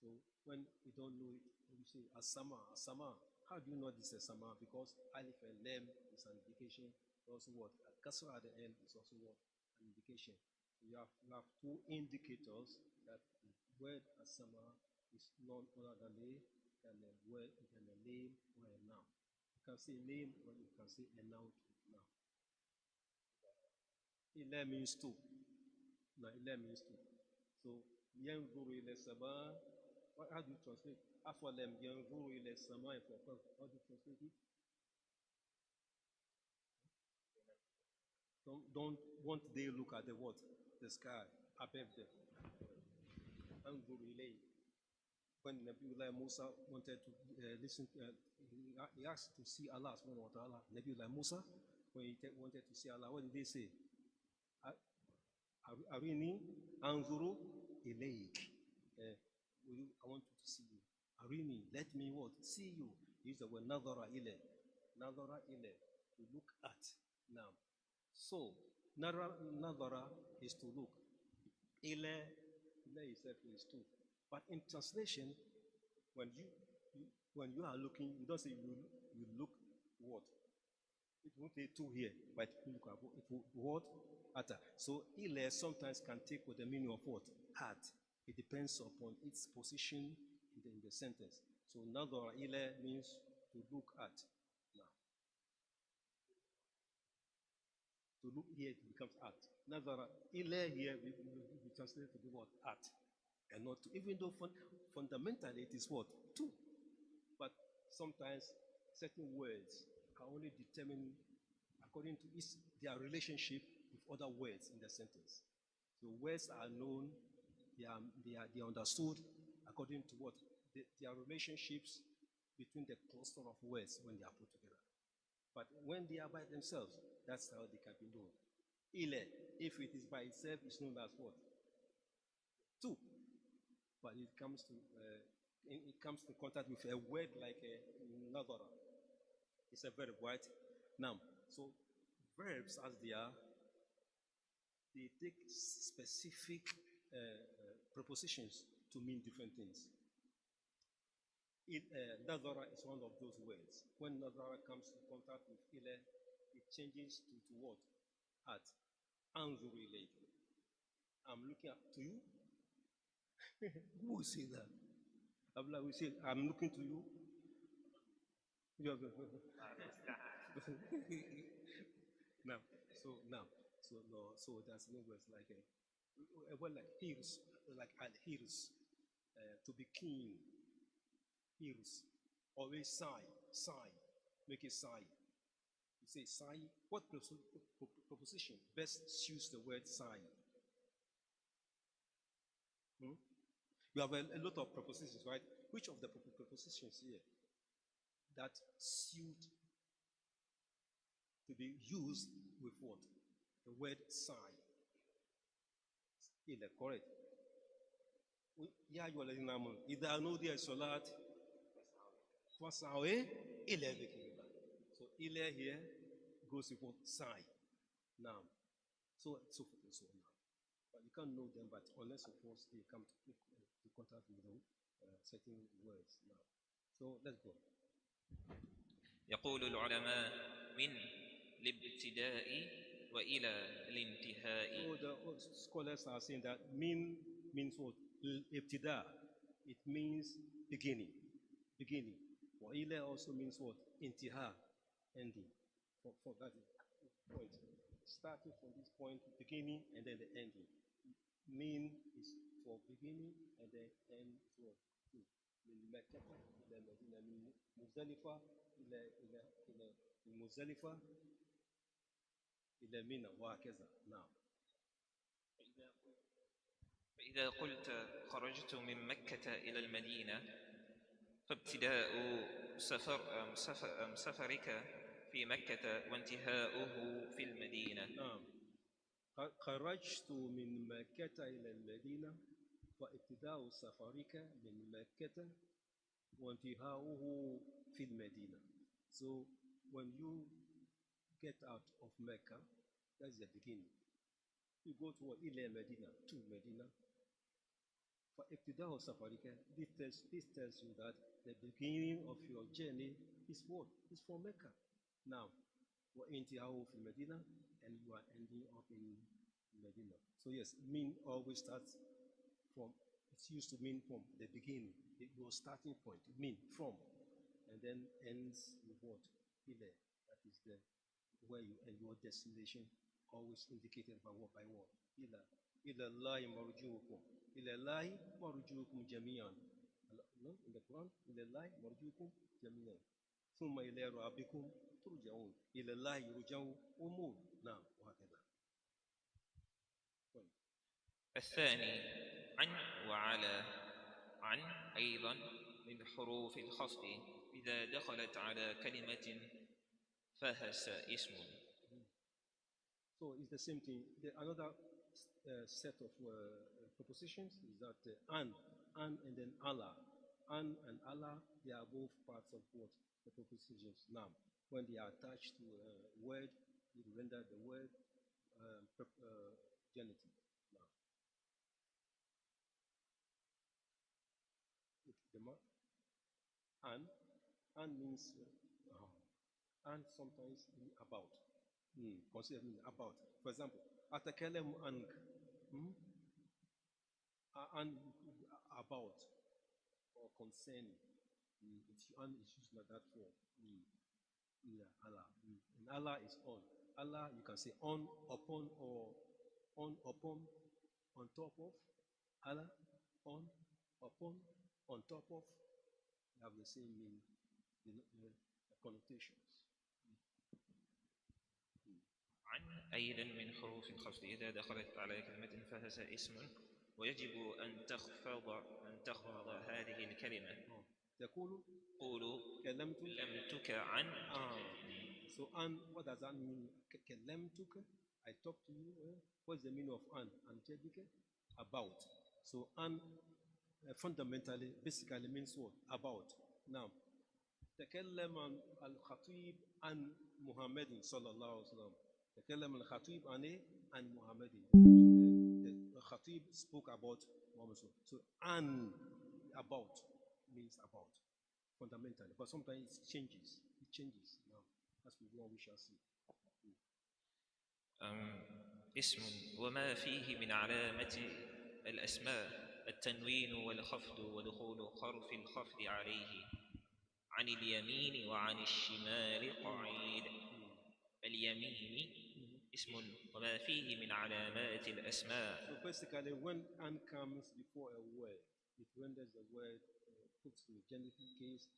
So when you don't know it, you say asama, asama. How do you know this is asama? Because alif and lam is an indication. Also what? Kasra at the end is also what? An indication. So you have two indicators that the word asama is none other than a word, than a name or a noun. You can say name or you can say a noun to noun. Ila means two. Now, ila means two. So, yanzuru ila sama. How do you translate? Afalam yanzuru ila sama. How do you translate it? Won't they look at the what? The sky above them. Anzuru ilayhi. When Nabiullah Musa wanted to listen, he asked to see Allah subhanahu wa ta'ala. Nabiullah Musa, when he wanted to see Allah, what did they say? Arini anzuru ilayk. I want you to see you. Arini, let me what? See you. Use the word nadhara ilay. Nadhara ilay, to look at. Now, so nadhara is to look. Ilay itself is to. But in translation, when you are looking, you don't say you look what? It won't say two here, but it will what? At. So ile sometimes can take with the meaning of what? At. It depends upon its position in in the sentence. So nadhara ila means to look at. Now, to look here it becomes at. Nadhara ila here we translate to the word at, and not to. Even though fundamentally it is what? To. But sometimes certain words are only determined according to their relationship with other words in the sentence. So words are known, they are understood according to what? Their relationships between the cluster of words when they are put together. But when they are by themselves, that's how they can be known. Ile, if it is by itself, it's known as what? Two. But it comes to contact with a word like a nadara. It's a verb, right? Now, so verbs as they are, they take specific prepositions to mean different things. Nadara is one of those words. When nadara comes in contact with ile, it changes to what? At. Anzur ilayk. I'm looking up to you. Who will say that? Abla will say, I'm looking to you. Now, so that's no words like a word like hears, like adheres, to be keen, hears, always sigh, make it sigh. You say sigh. What proposition best suits the word sigh? You have a lot of prepositions, right? Which of the prepositions here that suit to be used with what? The word sigh. Correct. Ya ayyuhalladhina amanu idha nudiya as-salat fas'au ila dhikrillah. So ila here goes with what? Sigh. Now, so forth and so on. But you can't know them, but unless of course they come to contact with them, certain words. Now, so let's go. يقول العلماء من الابتداء وإلى الانتهاء. So the scholars are saying that min means what? Ibtida. It means beginning. Wa ila also means what? Intiha, ending. For that point. Starting from this point, beginning and then the ending. Min is for beginning and then end to من مكة إلى مدينة من مزدلفة إلى مزدلفة إلى منى وهكذا. نعم. فإذا قلت خرجت من مكة إلى المدينة فابتداء سفرك في مكة وانتهاؤه في المدينة. نعم. خرجت من مكة إلى المدينة فابتداء سفرك من مكة وانتهاؤه في المدينة. So when you get out of Mecca, that's the beginning. You go to إلى Medina, to Medina. فابتداء سفرك, this tells you that the beginning of your journey is what? Is for Mecca. Now, وانتهاؤه في المدينة, and you are ending up in Medina. So yes, mean always starts from, it's used to mean from the beginning, your starting point, mean from, and then ends with what? Ile, that is the where you end your destination, always indicated by what? Ila Allahi marjuukum. Ila Allahi marjuukum jami'an. No, in the Quran, Ila Allahi marjuukum jami'an. Thumma ila rabbikum turja'un. Ila Allahi yurja'u umur. Now, وهكذا. الثاني عن وعلى. عن أيضا من حروف الخفض إذا دخلت على كلمة فهس اسم. So it's the same thing. Another set of prepositions is that an and then Allah. An and Allah, they are both parts of what? The prepositions. Now, when they are attached to a word, it render the word genitive. Now, an means and sometimes about. Consider about. For example, atakalemu ank. And about. or concerning. It's an is used like that for Allah. And Allah is on. Allah, you can say on, upon, or on, upon, on top of. Allah, on, upon, on top of. They have the same meaning, the connotations. عن أيضا من حروف الخفض إذا دخلت على كلمة فهي اسم ويجب أن تخفض هذه الكلمة. تقول كلمتك عن So an, what does that mean? كلمتك, I talk to you. What's the meaning of an? An jadika, about. So an fundamentally, basically means what? About. Now, تكلم الخطيب عن محمد صلى الله عليه وسلم. تكلم الخطيب عن محمد. The Khatib spoke about Muhammad. So an, about, means about, fundamentally. But sometimes it changes. It changes. Now, that's what we shall see. اسم وما فيه من علامة الأسماء التنوين والخفض ودخول حرف الخفض عليه عن اليمين وعن الشمال قعيد. اليمين اسم وما فيه من علامات الأسماء. So basically, when an comes before a word, it renders the word puts in the genitive case,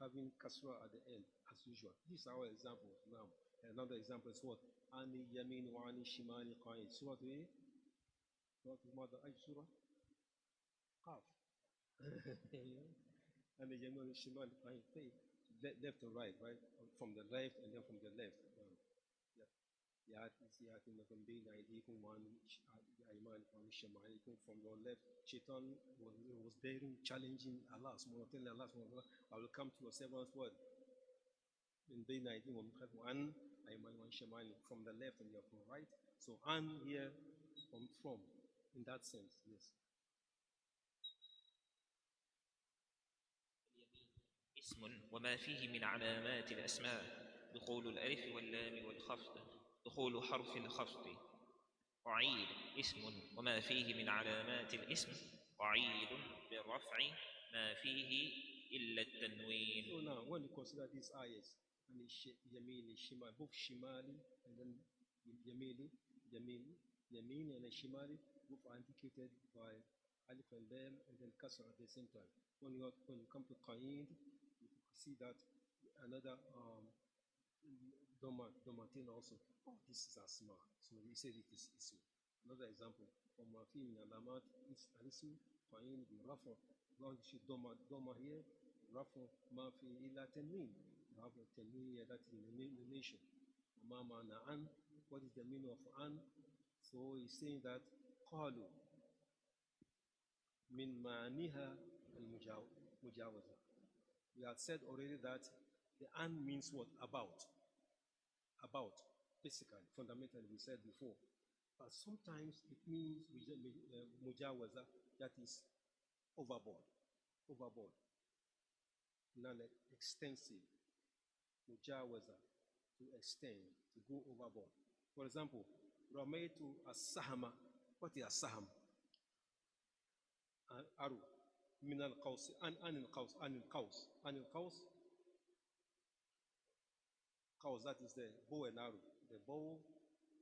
having kasra at the end, as usual. These are our examples now. Another example is what? Ani yamin wa ani shimali qaid. Surah to what mother surah? Qaf. Ani yamin wa shimali qaid. Left to right, right? From the left and then from the left. From your left, Shaitan was daring, challenging Allah, telling Allah, I will come to your servant's word. From the left and from the right. So an here from in that sense, yes. اسم وما فيه من علامات الأسماء دخول الألف واللام والخفض دخول حرف الخفض. قعيد اسم وما فيه من علامات الاسم قعيد بالرفع ما فيه إلا التنوين. So now when you consider these ayahs, Yamini, Shimali, both Shimali and then Yamini and Shimali, both are indicated by Alif and Lam and then Kasr at the same time. When you come to Qaid, you see that another Domatin also. Oh, this is Asma. So we say it is Ism. Another example, from Mafi min Alamat, it's an Ism, Qaid bin Rafa. Long you should Doma here, Rafa Mafi illa Tanween. You have a Tanween here, that is in the nation. Mama An, what is the meaning of An? So he's saying that Qalu min ma'aniha al-mujawaza. We had said already that the an means what? About. About, basically, fundamentally, we said before. But sometimes it means mujawaza, that is overboard. Overboard. Not like extensive. Mujawaza, to extend, to go overboard. For example, Ramaytu as-sahama. What is as-saham? Aru. Min al-qaws. Anil qaws. Anil qaws. Anil qaws. Qaws, that is the bow and arrow. The bow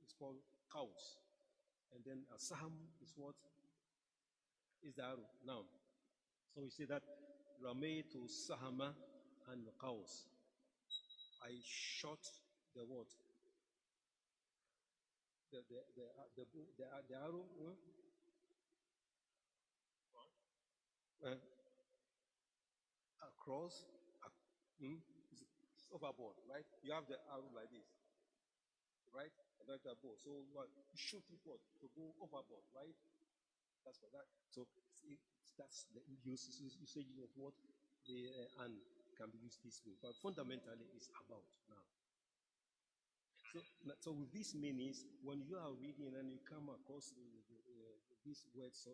is called qaws. And then a saham is what? Is the arrow. Now, so we say that Ramaytu sahama and qaws. I shot the what? The arrow. Across, it's overboard, right? You have the arrow like this, right? And that's the bow. So what? You shoot it what? To go overboard, right? That's what that. So that's the usage of what the and can be used this way. But fundamentally, it's about now. So with these meanings, when you are reading and you come across these words,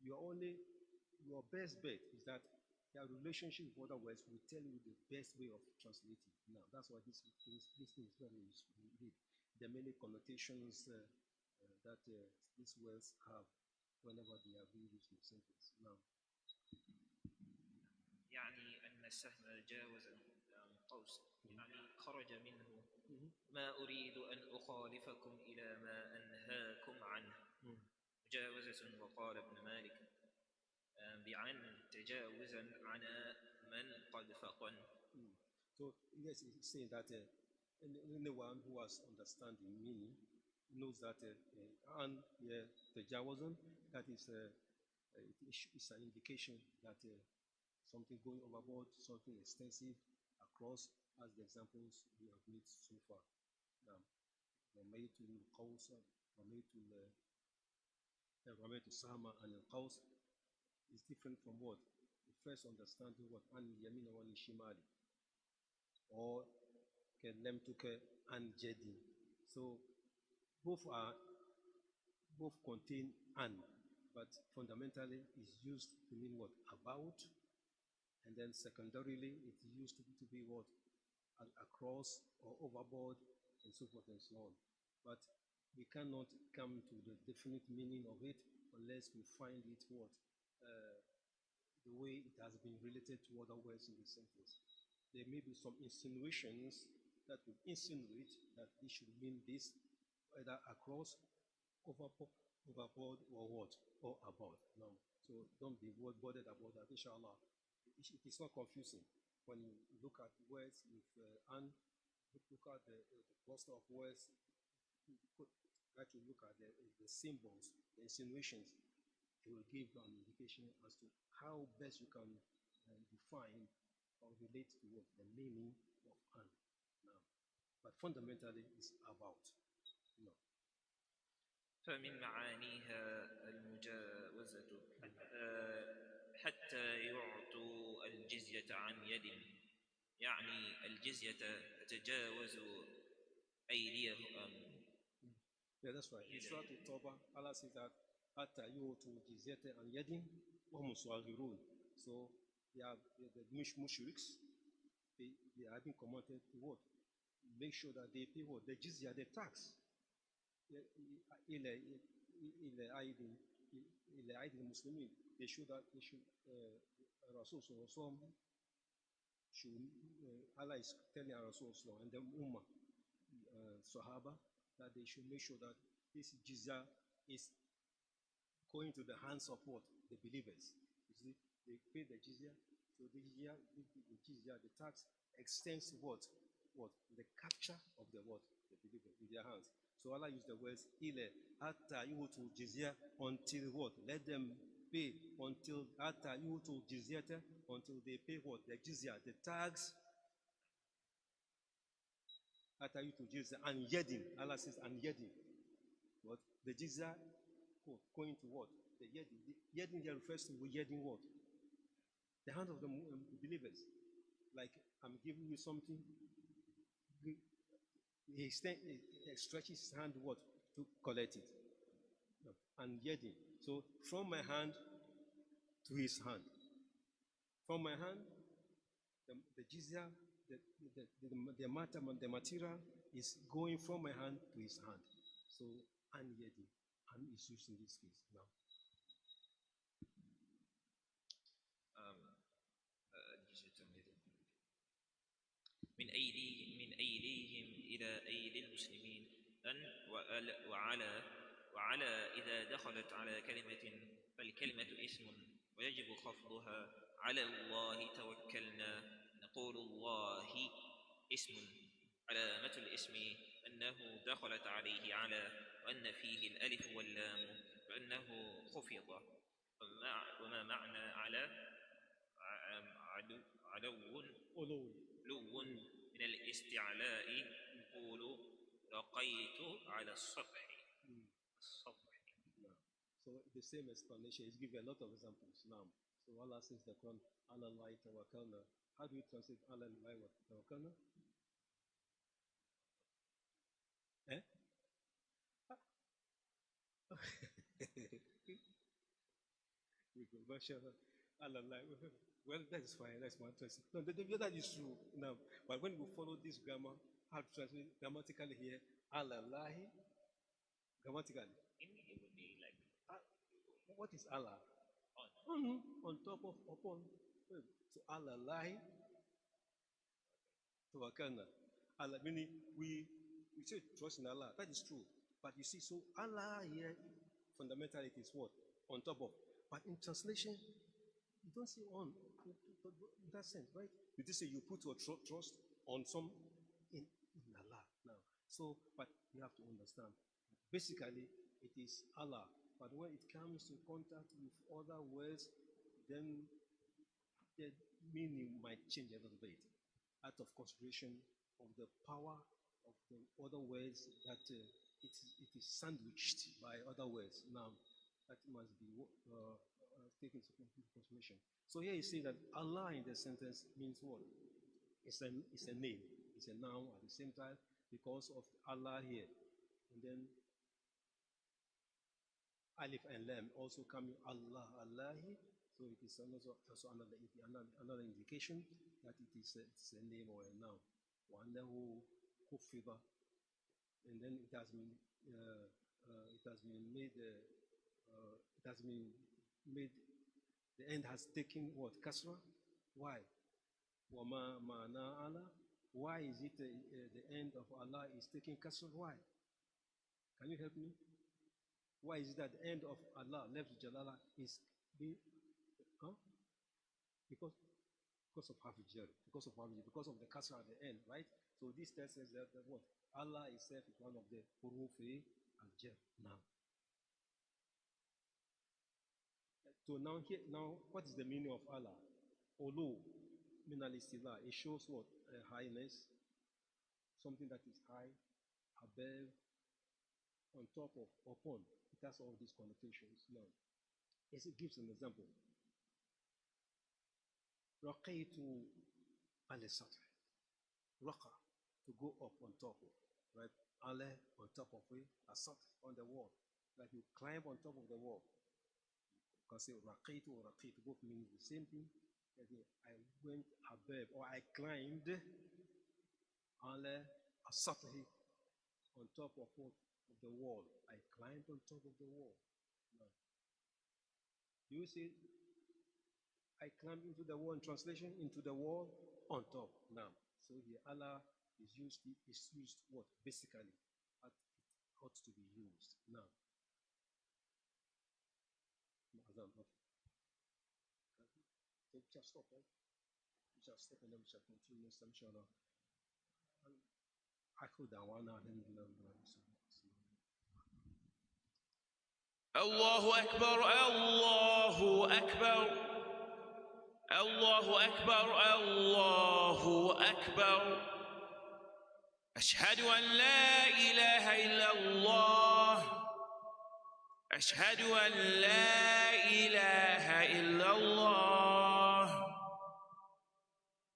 your best bet is that their relationship with other words will tell you the best way of translating. Now, that's why this thing is very useful indeed. There are many connotations that these words have whenever they are being used in a sentence. Now, يعني أن السهم جاوز قوس، يعني خرج منه. Mhm. ما أريد أن أخالفكم إلى ما أنهاكم عنه. مجاوزة. وقال ابن مالك بعن تجاوزا عن من قد فطن. So yes, he's saying that anyone who has understanding meaning knows that and tajawuzan, that is it's an indication that something going overboard, something extensive across, as the examples we have made so far. رميت القوس رميت السهم and القوس is different from what? The first understanding what عن اليمين وعن الشمال or كلمتك عن جدي. So both contain an, but fundamentally is used to mean what? About, and then secondarily it's used to be what? Across or overboard, and so forth and so on. But we cannot come to the definite meaning of it unless we find it what? The way it has been related to other words in the sentence. There may be some insinuations that would insinuate that this should mean this, either across, overboard, or what? Or about. No. So don't be bothered about that, inshallah. It is not confusing. When you look at words with and look at the cluster of words, try to look at the symbols, the insinuations. It will give an indication as to how best you can define or relate to what the meaning of an now. But fundamentally, it's about. No. فمن معانيها المجاوزة حتى يعطوا الجزية عن يد، يعني الجزية تتجاوز أيديهم. Yeah, that's right. In Surah Al-Tawbah, Allah says that حتى يعطوا الجزية عن يد وهم صاغرون. So the mushriks, they have been commanded to what? Make sure that they pay what? The jizya, the tax. إلى أيدي المسلمين. They should Rasul should Allah is telling Rasul and the Ummah Sahaba that they should make sure that this jizya is going to the hands of what? The believers. You see, they pay the jizya, so the jizya, the tax extends to what? The capture of the what? The believers in their hands. So Allah used the words ile hatta yutu jizya, until what? Let them pay until hatta yutu jizyata, until they pay what? The jizya, the tax. Hatta yutu jizya and yedin. Allah says and yedin. What? The jizya going to what? The yedin. The yedin here refers to yedin what? The hand of the believers. Like I'm giving you something. He stretches his hand what? To collect it. And yedin. So from my hand to his hand. From my hand, the jizya, the material is going from my hand to his hand. So an yedin. An is used in this case now. من أيديهم إلى أيدي المسلمين أن وعلى إذا دخلت على كلمة فالكلمة اسم ويجب خفضها. على الله توكلنا نقول الله اسم. علامة الاسم أنه دخلت عليه على، وأن فيه الألف واللام، وأنه خفض. وما معنى على؟ علو من الاستعلاء، يقول رقيت على السطح. So the same explanation is given a lot of examples now. So Allah says the Quran, Allah tawakkalna. How do you translate Allah tawakkalna? Eh? Well, that is fine. That's my choice. No, that is true. Now, but when we follow this grammar, how to translate grammatically here? Allah, grammatically. It would be like What is Allah? On top of, upon. So Allah lie, tawakkalna. Allah, meaning we say trust in Allah. That is true. But you see, so Allah here, fundamentally, it is what? On top of. But in translation, you don't say on in that sense, right? You just say you put your trust on some in Allah now. So, but you have to understand. Basically, it is Allah. But when it comes to contact with other words, then the meaning might change a little bit out of consideration of the power of the other words that it is sandwiched by other words. Now, that must be taken into consideration. So here you see that Allah in the sentence means what? It's a name. It's a noun at the same time because of Allah here. And then Alif and Lam also coming Allah, Allahi. So it is also another indication that it's a name or a noun. وَأَنَّهُ خُفِّضَ. And then it has been made, the end has taken what? Kasra? Why? وَمَا مَعْنَا عَلَى. Why is it the end of Allah is taking kasra? Why? Can you help me? Why is it that the end of Allah, left Jalala, is being, because of Hafijah, because of the kasra at the end, right? So this tells us that what? Allah itself is one of the hurufi al-jar now. So now, what is the meaning of Allah? Ulu min al-istila. It shows what? Highness, something that is high, above, on top of, upon. It has all these connotations. Now, it gives an example. Raqaytu al-sath. Raqa, to go up on top of, right? Ale, on top of it, asat, on the wall. Like you climb on top of the wall. You can say raqaytu or raqitu, both mean the same thing. I went above, or I climbed ale asat, on top of what? Of the wall. I climbed on top of the wall. Now, you see, I climbed into the wall. In translation, into the wall on top. Now, so here Allah is used what? Basically, it ought to be used. Now, so we shall stop, right? We shall stop and then we shall continue next time, inshallah. آخر دعوانا الحمد لله رب العالمين. الله أكبر الله أكبر الله أكبر الله أكبر أشهد أن لا إله إلا الله أشهد أن لا إله إلا الله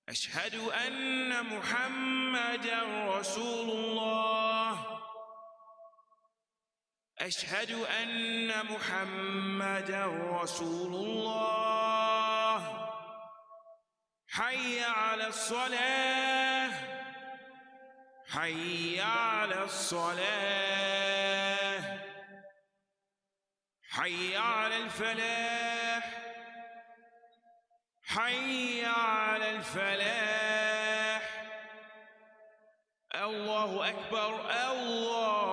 أشهد أن محمدًا رسول الله أشهد أن محمدًا رسول الله حي على الصلاة حي على الصلاة حي على الفلاح حي على الفلاح الله أكبر الله